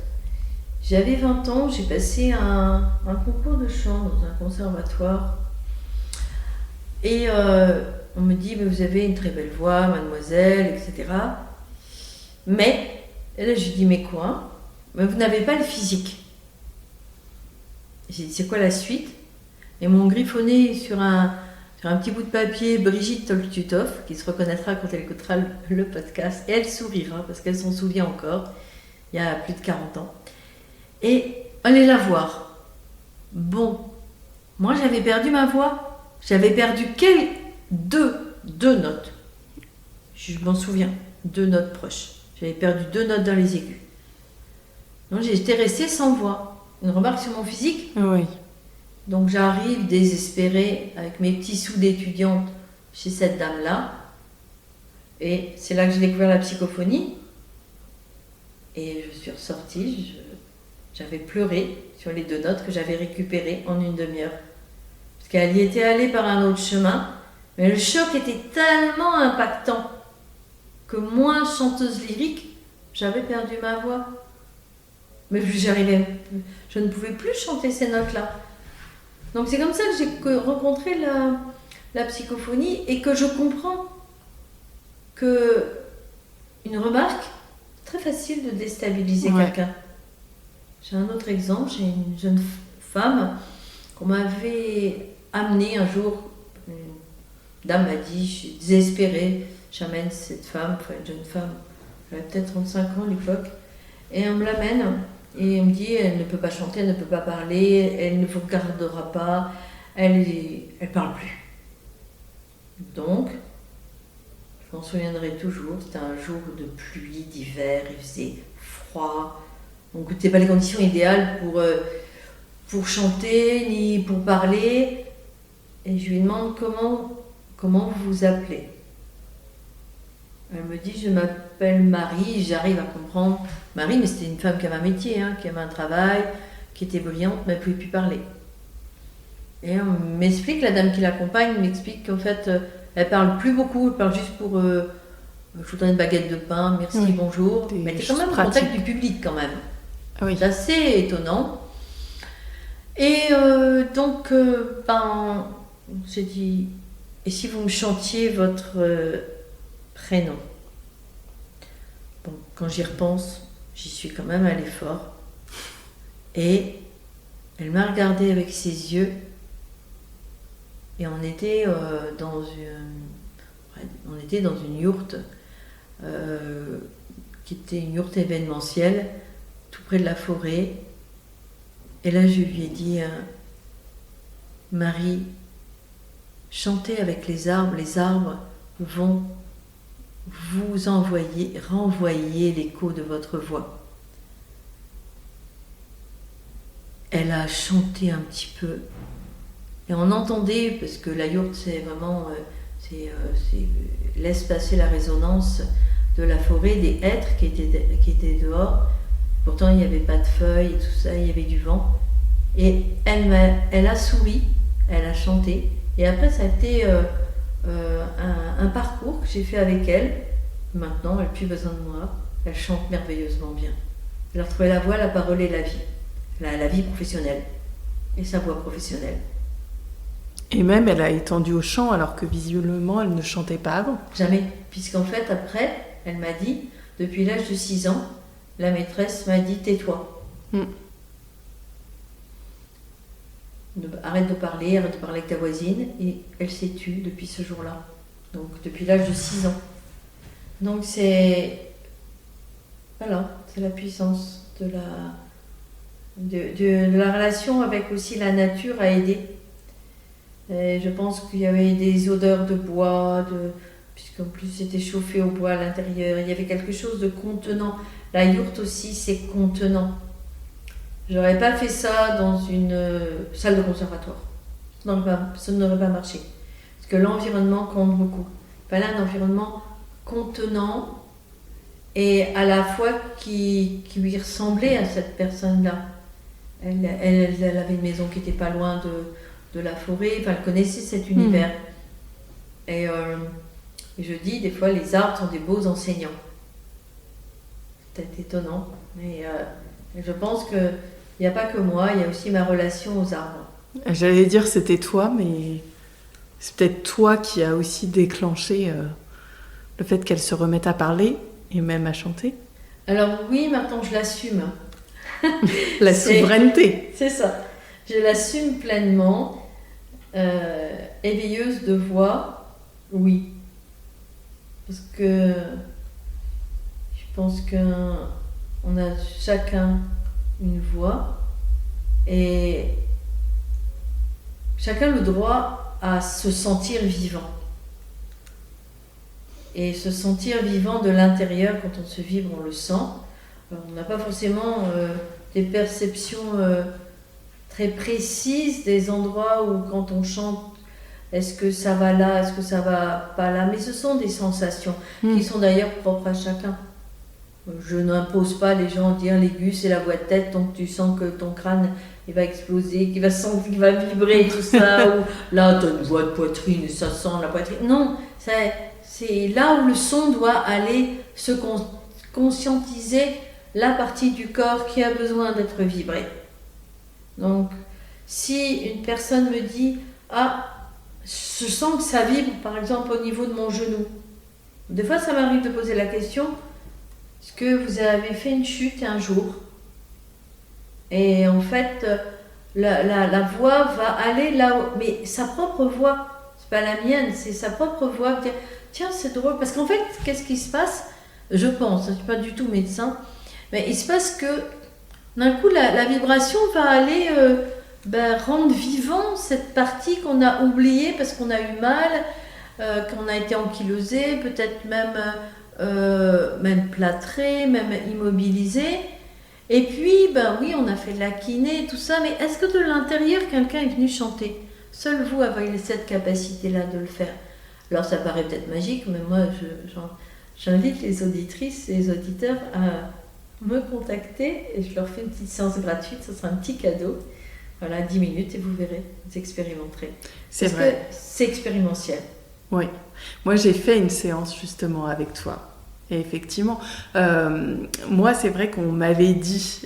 J'avais 20 ans, j'ai passé un concours de chant dans un conservatoire. Et on me dit, mais vous avez une très belle voix, mademoiselle, etc. Mais, et là je dis, mais quoi? Mais vous n'avez pas le physique. J'ai dit, c'est quoi la suite? Et m'ont griffonné sur un petit bout de papier Brigitte Tolstutov, qui se reconnaîtra quand elle écoutera le podcast, et elle sourira, parce qu'elle s'en souvient encore, il y a plus de 40 ans. Et allez la voir. Bon, moi j'avais perdu ma voix. J'avais perdu deux notes. Je m'en souviens, 2 notes proches. J'avais perdu 2 notes dans les aigus. Donc j'étais restée sans voix. Une remarque sur mon physique? Oui. Donc j'arrive désespérée avec mes petits sous d'étudiante chez cette dame-là. Et c'est là que j'ai découvert la psychophonie. Et je suis ressortie, j'avais pleuré sur les 2 notes que j'avais récupérées en une demi-heure. Parce qu'elle y était allée par un autre chemin, mais le choc était tellement impactant que moi, chanteuse lyrique, j'avais perdu ma voix. Mais je ne pouvais plus chanter ces notes-là. Donc c'est comme ça que j'ai rencontré la psychophonie et que je comprends que une remarque, c'est très facile de déstabiliser quelqu'un. J'ai un autre exemple, j'ai une jeune femme qu'on m'avait amenée un jour. Une dame m'a dit, je suis désespérée, j'amène cette femme, enfin une jeune femme, elle avait peut-être 35 ans à l'époque, et on me l'amène, et on me dit, elle ne peut pas chanter, elle ne peut pas parler, elle ne vous regardera pas, elle parle plus. Donc, je m'en souviendrai toujours, c'était un jour de pluie, d'hiver, il faisait froid. Donc, c'était pas les conditions idéales pour chanter ni pour parler. Et je lui demande comment vous vous appelez. Elle me dit, je m'appelle Marie. J'arrive à comprendre Marie, mais c'était une femme qui avait un métier, qui avait un travail, qui était brillante, mais elle ne pouvait plus parler. Et on m'explique, la dame qui l'accompagne m'explique qu'en fait, elle parle plus beaucoup, elle parle juste pour je voudrais une baguette de pain, merci, Oui. bonjour. Des Mais t'es quand même en choses contact du public quand même. Ah oui. C'est assez étonnant. Et donc, j'ai dit, et si vous me chantiez votre prénom? Bon, quand j'y repense, j'y suis quand même allée fort. Et elle m'a regardée avec ses yeux. Et on était dans une yourte qui était une yourte événementielle, tout près de la forêt. Et là, je lui ai dit, Marie, chantez avec les arbres vont vous renvoyer l'écho de votre voix. Elle a chanté un petit peu, et on entendait, parce que la yourte, c'est vraiment, laisse passer la résonance de la forêt, des hêtres qui étaient dehors. Pourtant, il n'y avait pas de feuilles et tout ça, il y avait du vent. Et elle a souri, elle a chanté. Et après, ça a été un parcours que j'ai fait avec elle. Maintenant, elle n'a plus besoin de moi. Elle chante merveilleusement bien. Elle a retrouvé la voix, la parole et la vie. La vie professionnelle. Et sa voix professionnelle. Et même, elle a étendu au chant alors que visiblement, elle ne chantait pas avant. Jamais. Puisqu'en fait, après, elle m'a dit, depuis l'âge de 6 ans, la maîtresse m'a dit, tais-toi. Arrête de parler avec ta voisine. Et elle s'est tue depuis ce jour-là. Donc, depuis l'âge de 6 ans. Donc, c'est la puissance de la relation avec aussi la nature à aider. Et je pense qu'il y avait des odeurs de bois, puisqu'en plus c'était chauffé au bois à l'intérieur. Il y avait quelque chose de contenant. La yourte aussi, c'est contenant. J'aurais pas fait ça dans une salle de conservatoire. Ça n'aurait pas marché. Parce que l'environnement compte beaucoup. Il fallait un environnement contenant et à la fois qui lui ressemblait à cette personne-là. Elle avait une maison qui n'était pas loin de la forêt, enfin, elle connaissait cet univers. Et je dis, des fois, les arbres sont des beaux enseignants. C'est peut-être étonnant, mais je pense qu'il n'y a pas que moi, il y a aussi ma relation aux arbres. J'allais dire c'était toi, mais c'est peut-être toi qui as aussi déclenché le fait qu'elle se remette à parler et même à chanter. Alors oui, maintenant je l'assume. La souveraineté. C'est ça. Je l'assume pleinement. Éveilleuse de voix, oui. Parce que je pense qu'on a chacun une voix et chacun le droit à se sentir vivant. Et se sentir vivant de l'intérieur, quand on se vibre, on le sent. Alors, on n'a pas forcément des perceptions très précises des endroits où quand on chante, est-ce que ça va là, est-ce que ça va pas là, mais ce sont des sensations qui sont d'ailleurs propres à chacun. Je n'impose pas les gens à dire l'aigu c'est la voix de tête, donc tu sens que ton crâne il va exploser, qu'il va vibrer, tout ça, ou là tu as une voix de poitrine et ça sent la poitrine. Non, c'est là où le son doit aller se conscientiser la partie du corps qui a besoin d'être vibrée. Donc, si une personne me dit « Ah, je sens que ça vibre, par exemple, au niveau de mon genou », des fois, ça m'arrive de poser la question « Est-ce que vous avez fait une chute un jour ?» Et en fait, la voix va aller là où... Mais sa propre voix, c'est pas la mienne, c'est sa propre voix qui dit « Tiens, c'est drôle. » Parce qu'en fait, qu'est-ce qui se passe? Je pense, je ne suis pas du tout médecin, mais il se passe que d'un coup, la vibration va aller rendre vivant cette partie qu'on a oubliée parce qu'on a eu mal, qu'on a été ankylosé, peut-être même plâtré, même immobilisé. Et puis, oui, on a fait de la kiné, tout ça, mais est-ce que de l'intérieur, quelqu'un est venu chanter? Seul vous avez cette capacité-là de le faire. Alors, ça paraît peut-être magique, mais moi, j'invite les auditrices et les auditeurs à me contacter et je leur fais une petite séance gratuite, ce sera un petit cadeau Voilà, 10 minutes et vous verrez, vous expérimenterez. C'est Parce vrai. que c'est expérimentiel. Oui. Moi, j'ai fait une séance justement avec toi. Et effectivement, moi, c'est vrai qu'on m'avait dit,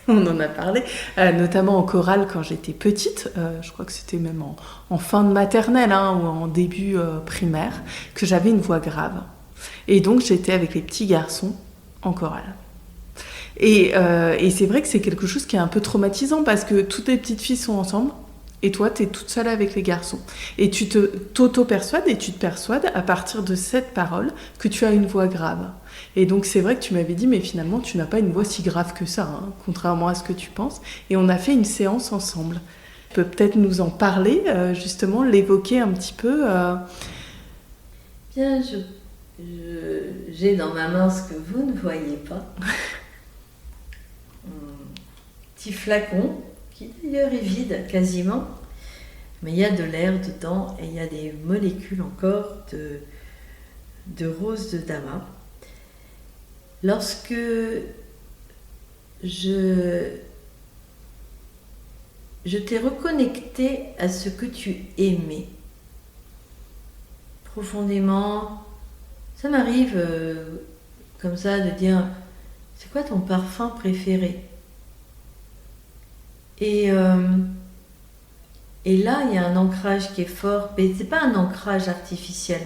on en a parlé, notamment en chorale quand j'étais petite, je crois que c'était même en fin de maternelle hein, ou en début primaire, que j'avais une voix grave. Et donc, j'étais avec les petits garçons en chorale. Et c'est vrai que c'est quelque chose qui est un peu traumatisant parce que toutes les petites filles sont ensemble et toi, tu es toute seule avec les garçons. Et tu t'auto-persuades et tu te persuades à partir de cette parole que tu as une voix grave. Et donc c'est vrai que tu m'avais dit, mais finalement, tu n'as pas une voix si grave que ça, hein, contrairement à ce que tu penses. Et on a fait une séance ensemble. Tu peux peut-être nous en parler, justement, l'évoquer un petit peu. Bien, j'ai dans ma main ce que vous ne voyez pas. Un petit flacon qui d'ailleurs est vide quasiment, mais il y a de l'air dedans et il y a des molécules encore de rose de damas. Lorsque je t'ai reconnecté à ce que tu aimais profondément, ça m'arrive comme ça de dire c'est quoi ton parfum préféré? Et là, il y a un ancrage qui est fort, mais c'est pas un ancrage artificiel.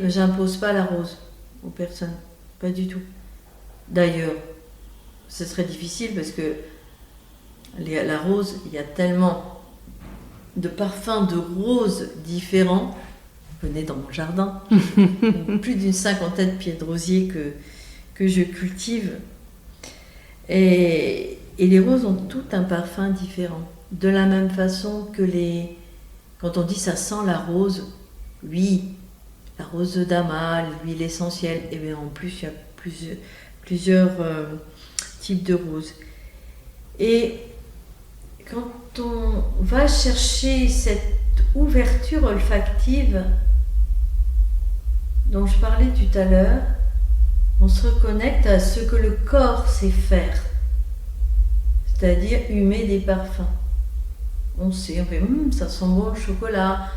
J'impose pas la rose aux personnes, pas du tout. D'ailleurs, ce serait difficile parce que la rose, il y a tellement de parfums de roses différents. Venez dans mon jardin, plus d'une 50aine de pieds de rosier que je cultive. Et les roses ont tout un parfum différent. De la même façon que quand on dit ça sent la rose, oui, la rose de damas, l'huile essentielle, et bien en plus il y a plusieurs types de roses. Et quand on va chercher cette ouverture olfactive dont je parlais tout à l'heure, on se reconnecte à ce que le corps sait faire, c'est-à-dire humer des parfums. On sait, on fait ça sent bon le chocolat,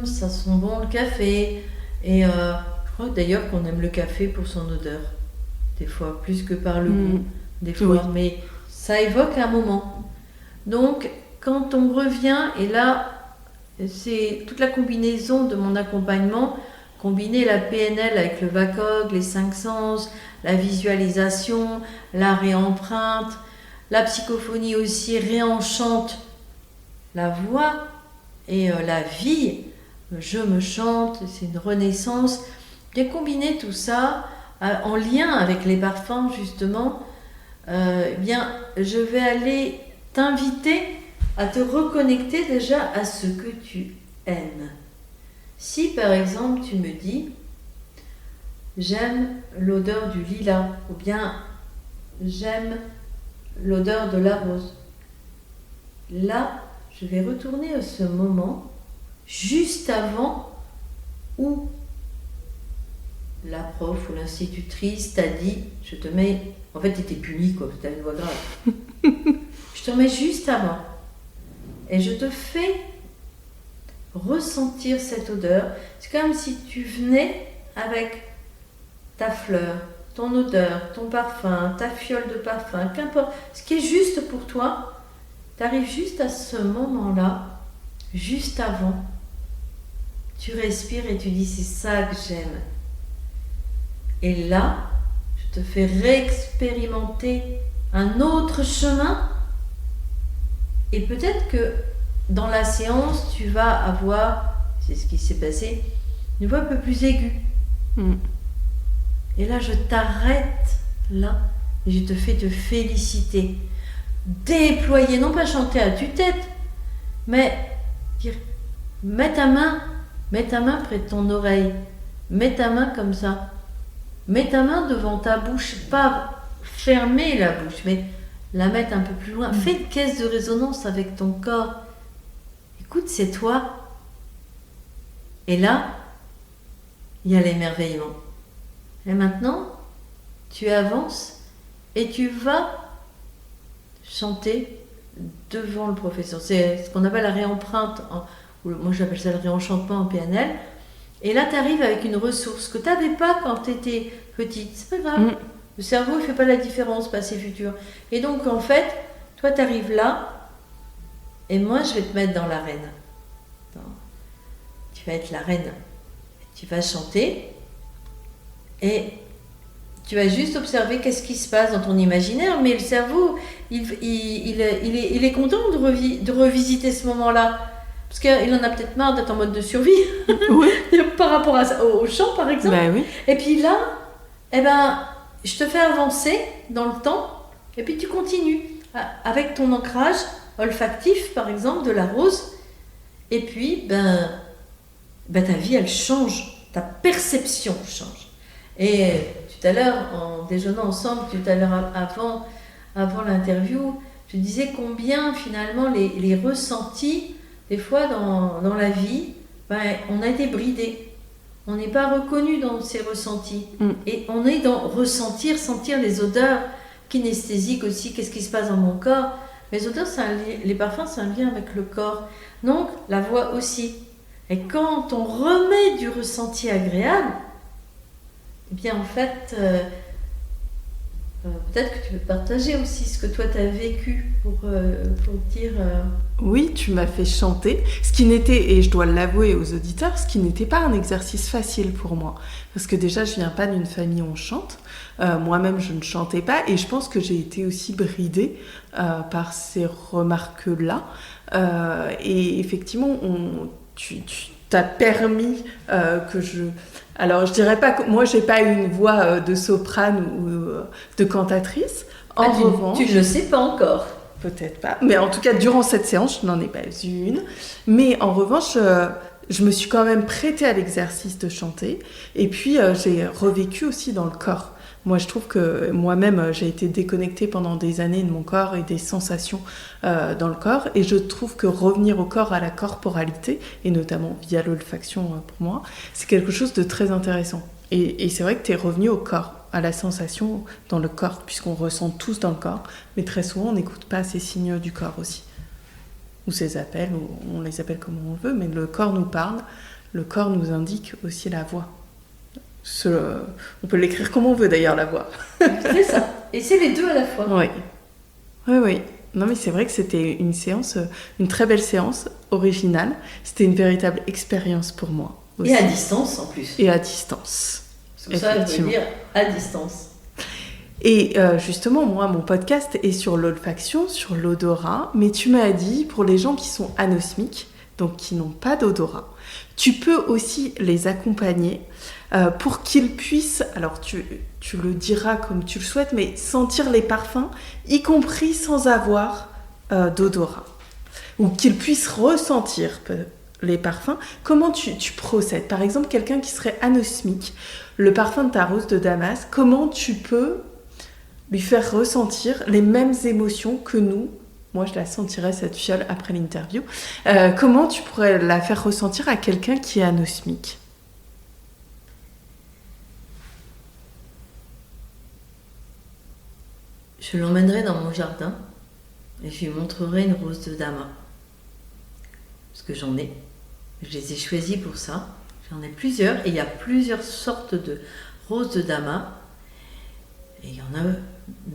ça sent bon le café. Et je crois d'ailleurs qu'on aime le café pour son odeur, des fois, plus que par le goût, des fois, oui. Mais ça évoque un moment. Donc, quand on revient, et là, c'est toute la combinaison de mon accompagnement, combiner la PNL avec le VACOG, les 5 sens, la visualisation, la réempreinte, la psychophonie aussi réenchante la voix et la vie. Je me chante, c'est une renaissance. Bien combiner tout ça en lien avec les parfums justement, bien je vais aller t'inviter à te reconnecter déjà à ce que tu aimes. Si par exemple tu me dis j'aime l'odeur du lilas ou bien j'aime l'odeur de la rose, là je vais retourner à ce moment juste avant où la prof ou l'institutrice t'a dit je te mets, en fait tu étais punie quoi, tu as une voix grave. Je te mets juste avant et je te fais ressentir cette odeur. C'est comme si tu venais avec ta fleur, ton odeur, ton parfum, ta fiole de parfum, qu'importe, ce qui est juste pour toi. Tu arrives juste à ce moment-là, juste avant. Tu respires et tu dis c'est ça que j'aime. Et là, je te fais réexpérimenter un autre chemin. Et peut-être que dans la séance, tu vas avoir, c'est ce qui s'est passé, une voix un peu plus aiguë. Et là, je t'arrête là et je te fais te féliciter. Déployer, non pas chanter à tue-tête, mais dire, mets ta main près de ton oreille, mets ta main comme ça, mets ta main devant ta bouche, pas fermer la bouche, mais la mettre un peu plus loin. Fais une caisse de résonance avec ton corps. Écoute, c'est toi. Et là, il y a l'émerveillement. Et maintenant, tu avances et tu vas chanter devant le professeur. C'est ce qu'on appelle la réempreinte, moi j'appelle ça le réenchantement en PNL. Et là, tu arrives avec une ressource que tu n'avais pas quand tu étais petite. C'est pas grave. Le cerveau, il ne fait pas la différence passé-futur. Et donc, en fait, toi, tu arrives là, et moi, je vais te mettre dans l'arène. Tu vas être la reine. Tu vas chanter, et tu vas juste observer qu'est-ce qui se passe dans ton imaginaire, mais le cerveau, il est content de revisiter ce moment-là. Parce qu'il en a peut-être marre d'être en mode de survie, Oui. par rapport au chant, par exemple. Ben oui. Et puis là, je te fais avancer dans le temps, et puis tu continues avec ton ancrage olfactif, par exemple, de la rose. Et puis, ta vie, elle change. Ta perception change. Et tout à l'heure, en déjeunant ensemble, tout à l'heure avant l'interview, je disais combien, finalement, les ressentis, des fois, dans la vie, on a été bridés. On n'est pas reconnu dans ces ressentis. Et on est dans sentir les odeurs kinesthésiques aussi. Qu'est-ce qui se passe dans mon corps? Les odeurs, les parfums, c'est un lien avec le corps. Donc, la voix aussi. Et quand on remet du ressenti agréable, eh bien, en fait, peut-être que tu peux partager aussi ce que toi, tu as vécu pour dire... Oui, tu m'as fait chanter, ce qui n'était, et je dois l'avouer aux auditeurs, ce qui n'était pas un exercice facile pour moi. Parce que déjà, je viens pas d'une famille où on chante. Moi-même, je ne chantais pas, et je pense que j'ai été aussi bridée par ces remarques-là. Et effectivement, tu t'as permis que je... Alors, je dirais pas que moi, j'ai pas une voix de soprane ou de cantatrice. En revanche, tu ne le sais pas encore. Peut-être pas, mais en tout cas, durant cette séance, je n'en ai pas eu une. Mais en revanche, je me suis quand même prêtée à l'exercice de chanter. Et puis, j'ai revécu aussi dans le corps. Moi, je trouve que moi-même, j'ai été déconnectée pendant des années de mon corps et des sensations dans le corps. Et je trouve que revenir au corps, à la corporalité, et notamment via l'olfaction pour moi, c'est quelque chose de très intéressant. Et c'est vrai que tu es revenu au corps, à la sensation dans le corps, puisqu'on ressent tous dans le corps, mais très souvent on n'écoute pas ces signes du corps aussi, ou ces appels, ou on les appelle comme on veut, mais le corps nous parle, le corps nous indique aussi la voix. On peut l'écrire comme on veut d'ailleurs, la voix. C'est ça, et c'est les deux à la fois. Oui. Non mais c'est vrai que c'était une séance, une très belle séance, originale, c'était une véritable expérience pour moi aussi. Et à distance en plus. Et à distance. C'est ça, je veux dire, à distance. Et justement, moi, mon podcast est sur l'olfaction, sur l'odorat, mais tu m'as dit, pour les gens qui sont anosmiques, donc qui n'ont pas d'odorat, tu peux aussi les accompagner pour qu'ils puissent, alors tu le diras comme tu le souhaites, mais sentir les parfums, y compris sans avoir d'odorat, ou qu'ils puissent ressentir les parfums. Comment tu procèdes? Par exemple, quelqu'un qui serait anosmique, le parfum de ta rose de Damas, comment tu peux lui faire ressentir les mêmes émotions que nous? Moi, je la sentirais, cette fiole, après l'interview. Comment tu pourrais la faire ressentir à quelqu'un qui est anosmique? Je l'emmènerai dans mon jardin et je lui montrerai une rose de Damas. Parce que j'en ai. Je les ai choisies pour ça. J'en ai plusieurs et il y a plusieurs sortes de roses de Damas. Et il y en a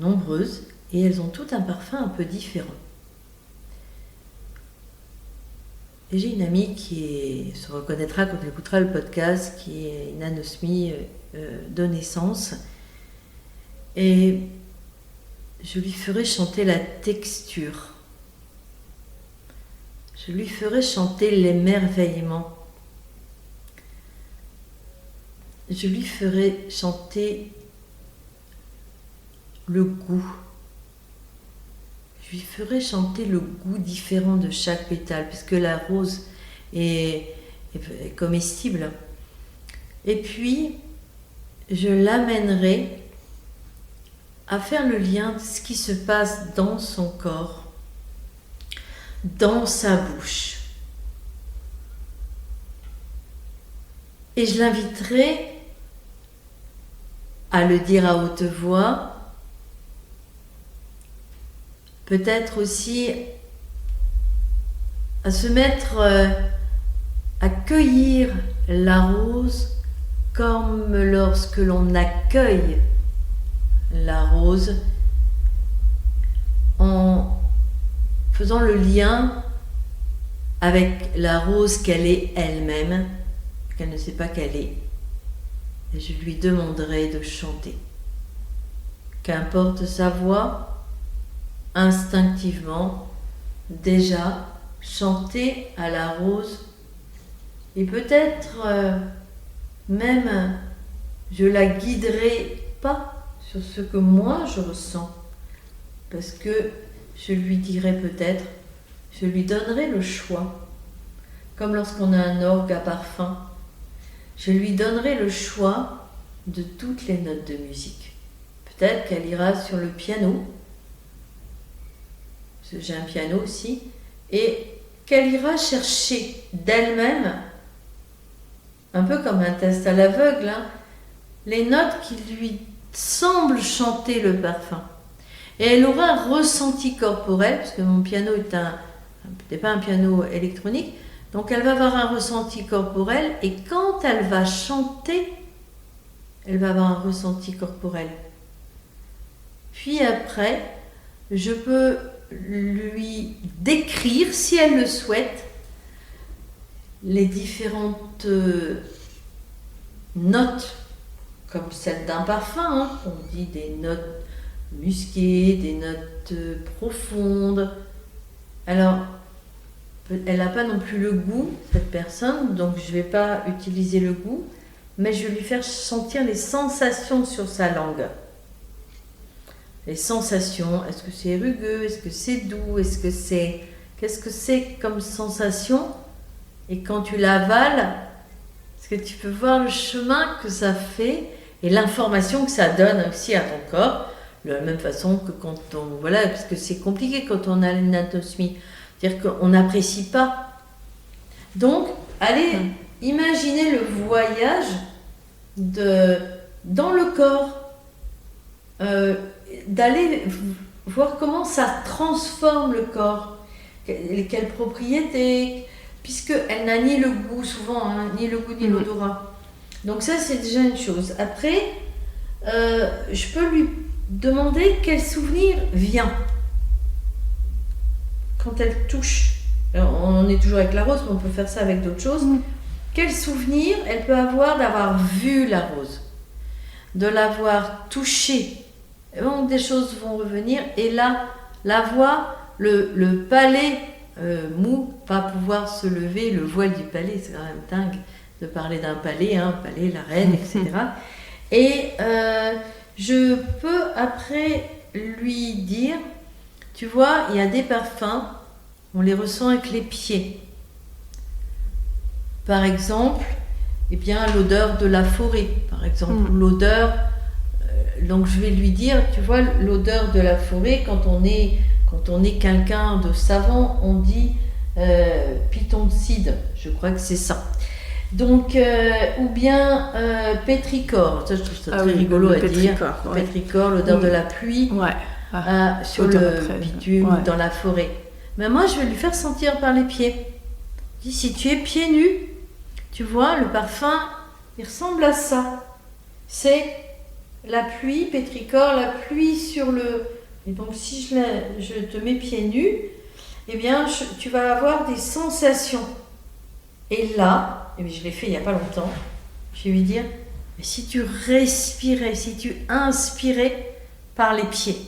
nombreuses et elles ont toutes un parfum un peu différent. Et j'ai une amie qui se reconnaîtra quand elle écoutera le podcast, qui est une anosmie de naissance. Et je lui ferai chanter la texture. Je lui ferai chanter l'émerveillement. Je lui ferai chanter le goût. Je lui ferai chanter le goût différent de chaque pétale, puisque la rose est comestible. Et puis, je l'amènerai à faire le lien de ce qui se passe dans son corps, dans sa bouche. Et je l'inviterai à le dire à haute voix, peut-être aussi à se mettre à cueillir la rose comme lorsque l'on accueille la rose, en faisant le lien avec la rose qu'elle est elle-même, qu'elle ne sait pas qu'elle est. Et je lui demanderai de chanter. Qu'importe sa voix, instinctivement, déjà chanter à la rose. Et peut-être même je la guiderai pas sur ce que moi je ressens. Parce que je lui dirai peut-être, je lui donnerai le choix. Comme lorsqu'on a un orgue à parfum, je lui donnerai le choix de toutes les notes de musique. Peut-être qu'elle ira sur le piano, parce que j'ai un piano aussi, et qu'elle ira chercher d'elle-même, un peu comme un test à l'aveugle, hein, les notes qui lui semblent chanter le parfum. Et elle aura un ressenti corporel, parce que mon piano n'est pas un piano électronique, donc elle va avoir un ressenti corporel, et quand elle va chanter, elle va avoir un ressenti corporel. Puis après, je peux lui décrire, si elle le souhaite, les différentes notes, comme celle d'un parfum, hein. On dit des notes musquées, des notes profondes. Alors, elle n'a pas non plus le goût, cette personne, donc je ne vais pas utiliser le goût, mais je vais lui faire sentir les sensations sur sa langue. Les sensations, est-ce que c'est rugueux, est-ce que c'est doux, qu'est-ce que c'est comme sensation? Et quand tu l'avales, est-ce que tu peux voir le chemin que ça fait et l'information que ça donne aussi à ton corps, de la même façon que quand on... Voilà, parce que c'est compliqué quand on a une anosmie. C'est-à-dire qu'on n'apprécie pas. Donc, allez, imaginez le voyage dans le corps, d'aller voir comment ça transforme le corps, quelles propriétés, puisqu'elle n'a ni le goût souvent, hein, ni le goût ni l'odorat. Donc ça, c'est déjà une chose. Après, je peux lui demander quel souvenir vient quand elle touche. Alors, on est toujours avec la rose, mais on peut faire ça avec d'autres choses. Quel souvenir elle peut avoir d'avoir vu la rose, de l'avoir touchée. Donc des choses vont revenir, et là, la voix, le palais mou va pouvoir se lever, le voile du palais, c'est quand même dingue de parler d'un palais, hein, palais, la reine, etc. Et je peux après lui dire, tu vois, il y a des parfums, on les ressent avec les pieds. Par exemple, eh bien, l'odeur de la forêt, par exemple, l'odeur, donc je vais lui dire, tu vois, l'odeur de la forêt, quand on est quelqu'un de savant, on dit pythoncidre, je crois que c'est ça. Donc, ou bien pétrichor, ça je trouve ça très rigolo à dire. Ouais. Pétrichor, l'odeur de la pluie sur le bitume, dans la forêt. Mais moi, je vais lui faire sentir par les pieds. Je dis, si tu es pieds nus, tu vois, le parfum, il ressemble à ça. C'est la pluie, pétrichor, la pluie sur le... Et donc, si je te mets pieds nus, eh bien, tu vas avoir des sensations. Et là, eh bien, je l'ai fait il n'y a pas longtemps, je vais lui dire, mais si tu respirais, si tu inspirais par les pieds.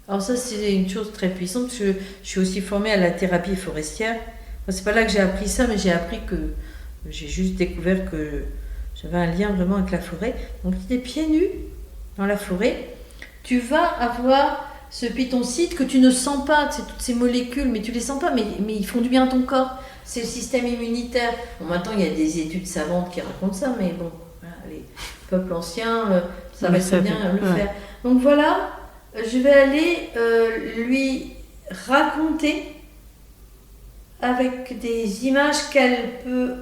Alors ça, c'est une chose très puissante, parce que je suis aussi formée à la thérapie forestière. Enfin, c'est pas là que j'ai appris ça, mais j'ai appris que... J'ai juste découvert que j'avais un lien vraiment avec la forêt. Donc, tu es pieds nus dans la forêt, tu vas avoir ce pythoncidre que tu ne sens pas, c'est toutes ces molécules, mais tu les sens pas, mais ils font du bien à ton corps. C'est le système immunitaire. Bon, maintenant, il y a des études savantes qui racontent ça, mais bon, voilà, les peuples anciens, ça va très bien le faire. Donc voilà, je vais aller lui raconter avec des images qu'elle peut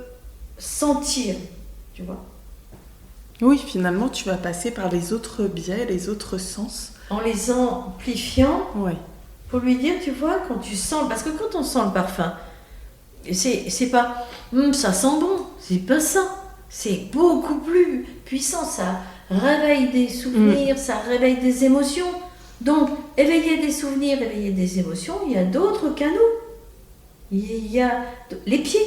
sentir, tu vois. Oui, finalement, tu vas passer par les autres biais, les autres sens. En les amplifiant, pour lui dire, tu vois, quand tu sens, parce que quand on sent le parfum, c'est pas ça sent bon, c'est pas ça. C'est beaucoup plus puissant, ça réveille des souvenirs, ça réveille des émotions. Donc, éveiller des souvenirs, éveiller des émotions, il y a d'autres canaux. Il y a les pieds.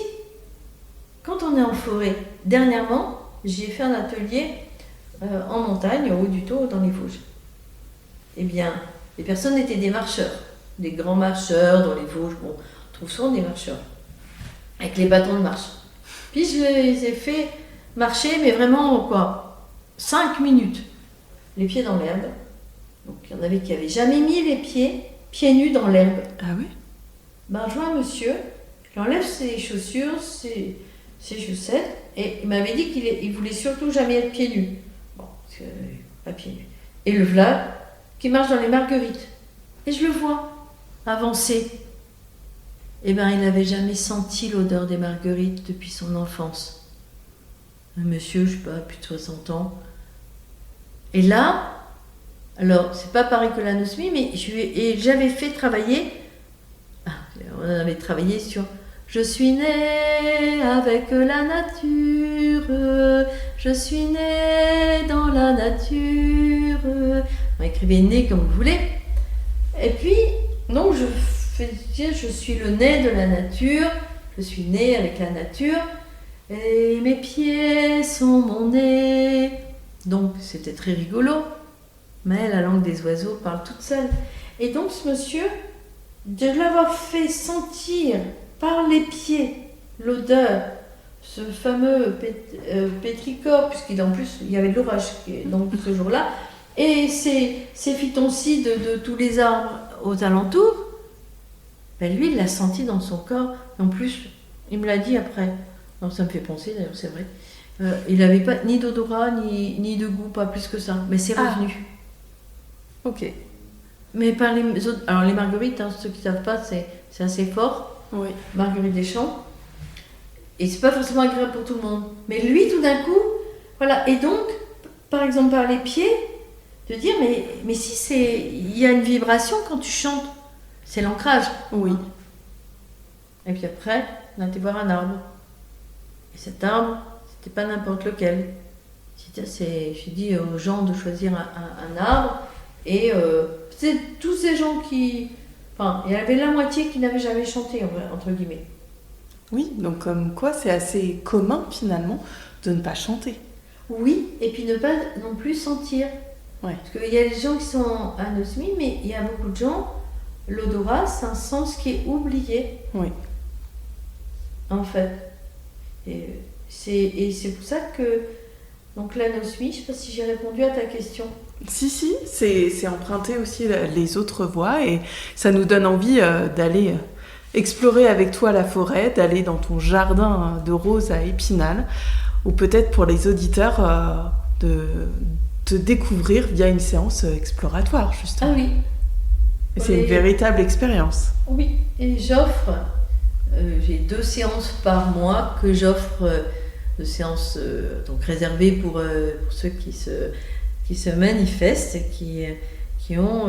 Quand on est en forêt, dernièrement, j'ai fait un atelier en montagne, au haut du Taur, dans les Vosges. Eh bien, les personnes étaient des marcheurs, des grands marcheurs dans les Vosges. Bon, on trouve souvent des marcheurs, avec les bâtons de marche. Puis je les ai fait marcher, mais vraiment, 5 minutes. Les pieds dans l'herbe. Donc, il y en avait qui n'avaient jamais mis les pieds nus dans l'herbe. Ah oui? Ben, je vois un monsieur, il enlève ses chaussures, ses chaussettes, et il m'avait dit qu'il voulait surtout jamais être pieds nus. Bon, parce que pas pieds nus. Et le voilà qui marche dans les marguerites. Et je le vois avancer. Eh bien, il n'avait jamais senti l'odeur des marguerites depuis son enfance. Un monsieur, je ne sais pas, plus de 60 ans. Et là, alors, c'est pas pareil que l'anosmie, mais j'avais fait travailler, on avait travaillé sur « Je suis née avec la nature, je suis née dans la nature ». On écrivait « né » comme vous voulez. Et puis, donc, je fais dire « Je suis le nez de la nature, je suis née avec la nature, et mes pieds sont mon nez ». Donc, c'était très rigolo. Mais la langue des oiseaux parle toute seule. Et donc ce monsieur, de l'avoir fait sentir par les pieds l'odeur, ce fameux pétrichor, puisqu'en plus il y avait de l'orage donc ce jour-là, et ces phytoncides de tous les arbres aux alentours, ben lui il l'a senti dans son corps. En plus, il me l'a dit après. Alors, ça me fait penser d'ailleurs, c'est vrai. Il n'avait pas ni d'odorat ni de goût, pas plus que ça, mais c'est revenu. Ok. Mais par les autres, alors les marguerites, ceux qui ne savent pas, c'est assez fort. Oui. Marguerite des champs. Et c'est pas forcément agréable pour tout le monde. Mais lui, tout d'un coup, voilà. Et donc, par exemple, par les pieds, de dire, mais si il y a une vibration quand tu chantes, c'est l'ancrage. Oui. Et puis après, on a été voir un arbre. Et cet arbre, c'était pas n'importe lequel. J'ai dit aux gens de choisir un arbre. Et c'est tous ces gens qui... Enfin, il y avait la moitié qui n'avaient jamais chanté, entre guillemets. Oui, donc comme quoi c'est assez commun finalement de ne pas chanter. Oui, et puis ne pas non plus sentir. Ouais. Parce qu'il y a des gens qui sont anosmies, mais il y a beaucoup de gens, l'odorat, c'est un sens qui est oublié. Oui. En fait. Et c'est pour ça que... Donc l'anosmie, je ne sais pas si j'ai répondu à ta question. Si, c'est emprunter aussi les autres voies et ça nous donne envie d'aller explorer avec toi la forêt, d'aller dans ton jardin de roses à Épinal, ou peut-être pour les auditeurs de te découvrir via une séance exploratoire, justement. Ah oui. Et c'est une véritable expérience. Oui, et j'offre, j'ai 2 séances par mois que j'offre, 2 séances donc réservées pour ceux qui se manifestent, qui ont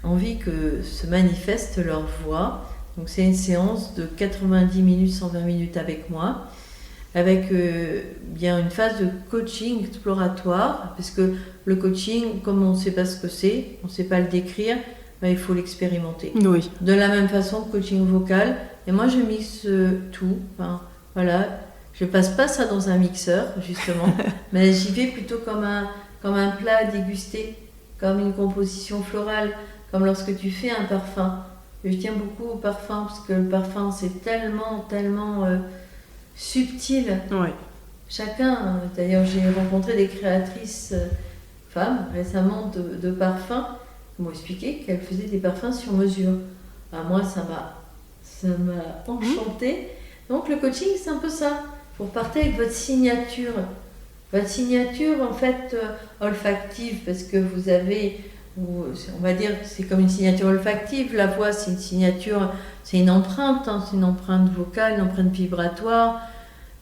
envie que se manifeste leur voix. Donc c'est une séance de 90 minutes, 120 minutes avec moi, avec bien une phase de coaching exploratoire, parce que le coaching, comme on ne sait pas ce que c'est, on ne sait pas le décrire, ben, il faut l'expérimenter. Oui. De la même façon que coaching vocal, et moi je mixe tout, enfin, voilà, je passe pas ça dans un mixeur justement, mais j'y vais plutôt comme un plat à déguster, comme une composition florale, comme lorsque tu fais un parfum. Je tiens beaucoup au parfum, parce que le parfum, c'est tellement subtil. Oui. Chacun, d'ailleurs, j'ai rencontré des créatrices femmes récemment de parfums, qui m'ont expliqué qu'elles faisaient des parfums sur mesure. Ben, moi, ça m'a enchantée. Donc, le coaching, c'est un peu ça. Vous repartez avec votre signature. Votre signature, en fait, olfactive, parce que vous avez, on va dire, c'est comme une signature olfactive. La voix, c'est une signature, c'est une empreinte, c'est une empreinte vocale, une empreinte vibratoire.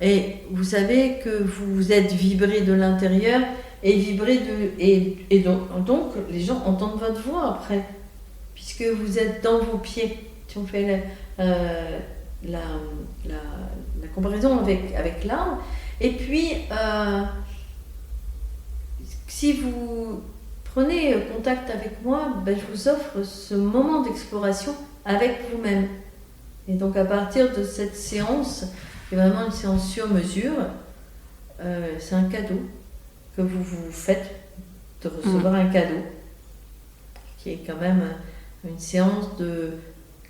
Et vous savez que vous êtes vibré de l'intérieur et vibré et donc les gens entendent votre voix après. puisque vous êtes dans vos pieds. Si on fait la comparaison avec l'arbre. Et puis, si vous prenez contact avec moi, je vous offre ce moment d'exploration avec vous-même. Et donc à partir de cette séance, qui est vraiment une séance sur mesure, c'est un cadeau que vous vous faites, de recevoir un cadeau, qui est quand même une séance de,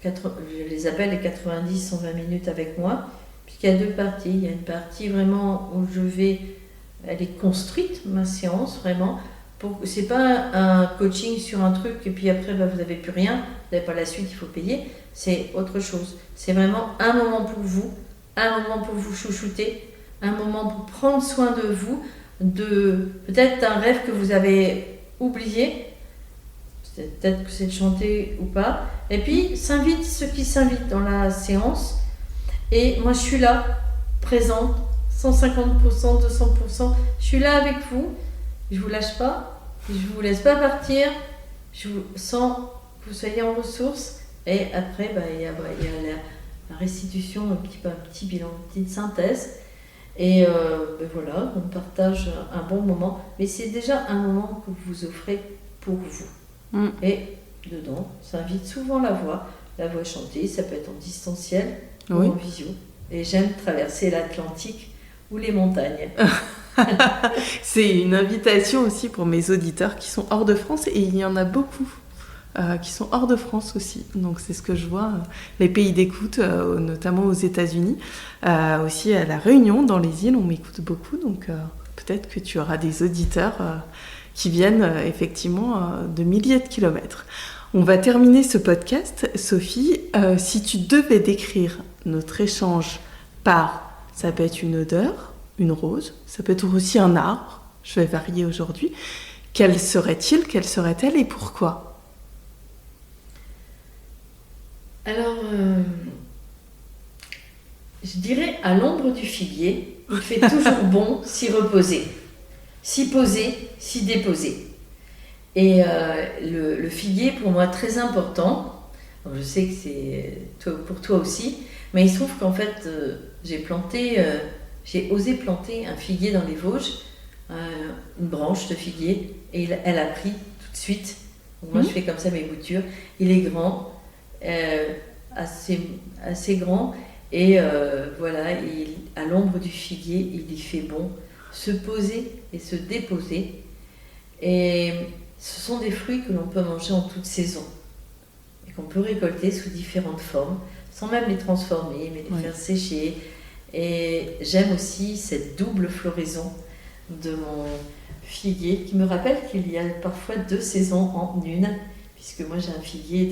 je les appelle les 90-120 minutes avec moi, puisqu'il y a deux parties. Il y a une partie vraiment où elle est construite, ma séance, vraiment. C'est pas un coaching sur un truc et puis après vous n'avez plus rien, vous n'avez pas la suite, il faut payer. C'est autre chose. C'est vraiment un moment pour vous, un moment pour vous chouchouter, un moment pour prendre soin de vous, de peut-être un rêve que vous avez oublié, peut-être que c'est de chanter ou pas. Et puis ceux qui s'invitent dans la séance. Et moi je suis là, présente, 150%, 200%. Je suis là avec vous. Je vous lâche pas, je vous laisse pas partir, je vous sens que vous soyez en ressources. Et après, il y a la restitution, un petit bilan, une petite synthèse. Et voilà, on partage un bon moment. Mais c'est déjà un moment que vous offrez pour vous. Et dedans, ça invite souvent la voix chantée, ça peut être en distanciel ou en visio. Et j'aime traverser l'Atlantique ou les montagnes. C'est une invitation aussi pour mes auditeurs qui sont hors de France, et il y en a beaucoup qui sont hors de France aussi. Donc c'est ce que je vois, les pays d'écoute, notamment aux États-Unis, aussi à La Réunion, dans les îles, on m'écoute beaucoup. Donc peut-être que tu auras des auditeurs qui viennent effectivement de milliers de kilomètres. On va terminer ce podcast. Sophie, si tu devais décrire notre échange ça peut être une odeur, une rose, ça peut être aussi un arbre, je vais varier aujourd'hui. Quel serait-il, quelle serait-elle et pourquoi ? Alors, je dirais à l'ombre du figuier, il fait toujours bon s'y reposer, s'y poser, s'y déposer. Et le figuier, pour moi, très important. Alors, je sais que c'est pour toi aussi, mais il se trouve qu'en fait, j'ai osé planter un figuier dans les Vosges, une branche de figuier, et elle a pris tout de suite. Donc moi, je fais comme ça mes boutures. Il est grand, assez grand, et voilà, à l'ombre du figuier, il y fait bon se poser et se déposer. Et ce sont des fruits que l'on peut manger en toute saison et qu'on peut récolter sous différentes formes, sans même les transformer, mais les faire sécher. Et j'aime aussi cette double floraison de mon figuier qui me rappelle qu'il y a parfois 2 saisons en une, puisque moi j'ai un figuier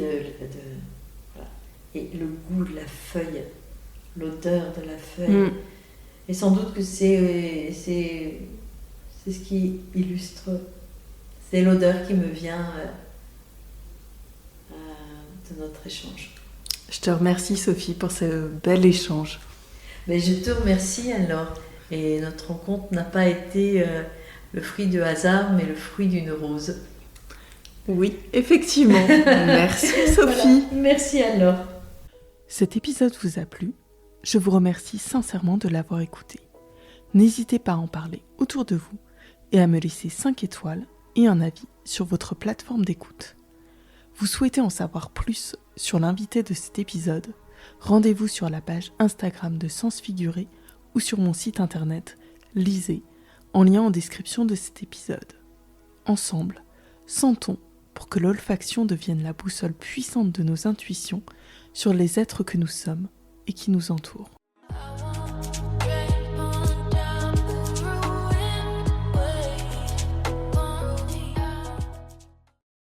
voilà. Et le goût de la feuille, l'odeur de la feuille, et sans doute que c'est ce qui illustre, c'est l'odeur qui me vient de notre échange. Je te remercie Sophie pour ce bel échange. Mais je te remercie alors, et notre rencontre n'a pas été le fruit de hasard, mais le fruit d'une rose. Oui, effectivement. Merci Sophie. Voilà. Merci alors. Cet épisode vous a plu ? Je vous remercie sincèrement de l'avoir écouté. N'hésitez pas à en parler autour de vous et à me laisser 5 étoiles et un avis sur votre plateforme d'écoute. Vous souhaitez en savoir plus sur l'invité de cet épisode ? Rendez-vous sur la page Instagram de Sens Figuré ou sur mon site internet Lisez, en lien en description de cet épisode. Ensemble, sentons pour que l'olfaction devienne la boussole puissante de nos intuitions sur les êtres que nous sommes et qui nous entourent.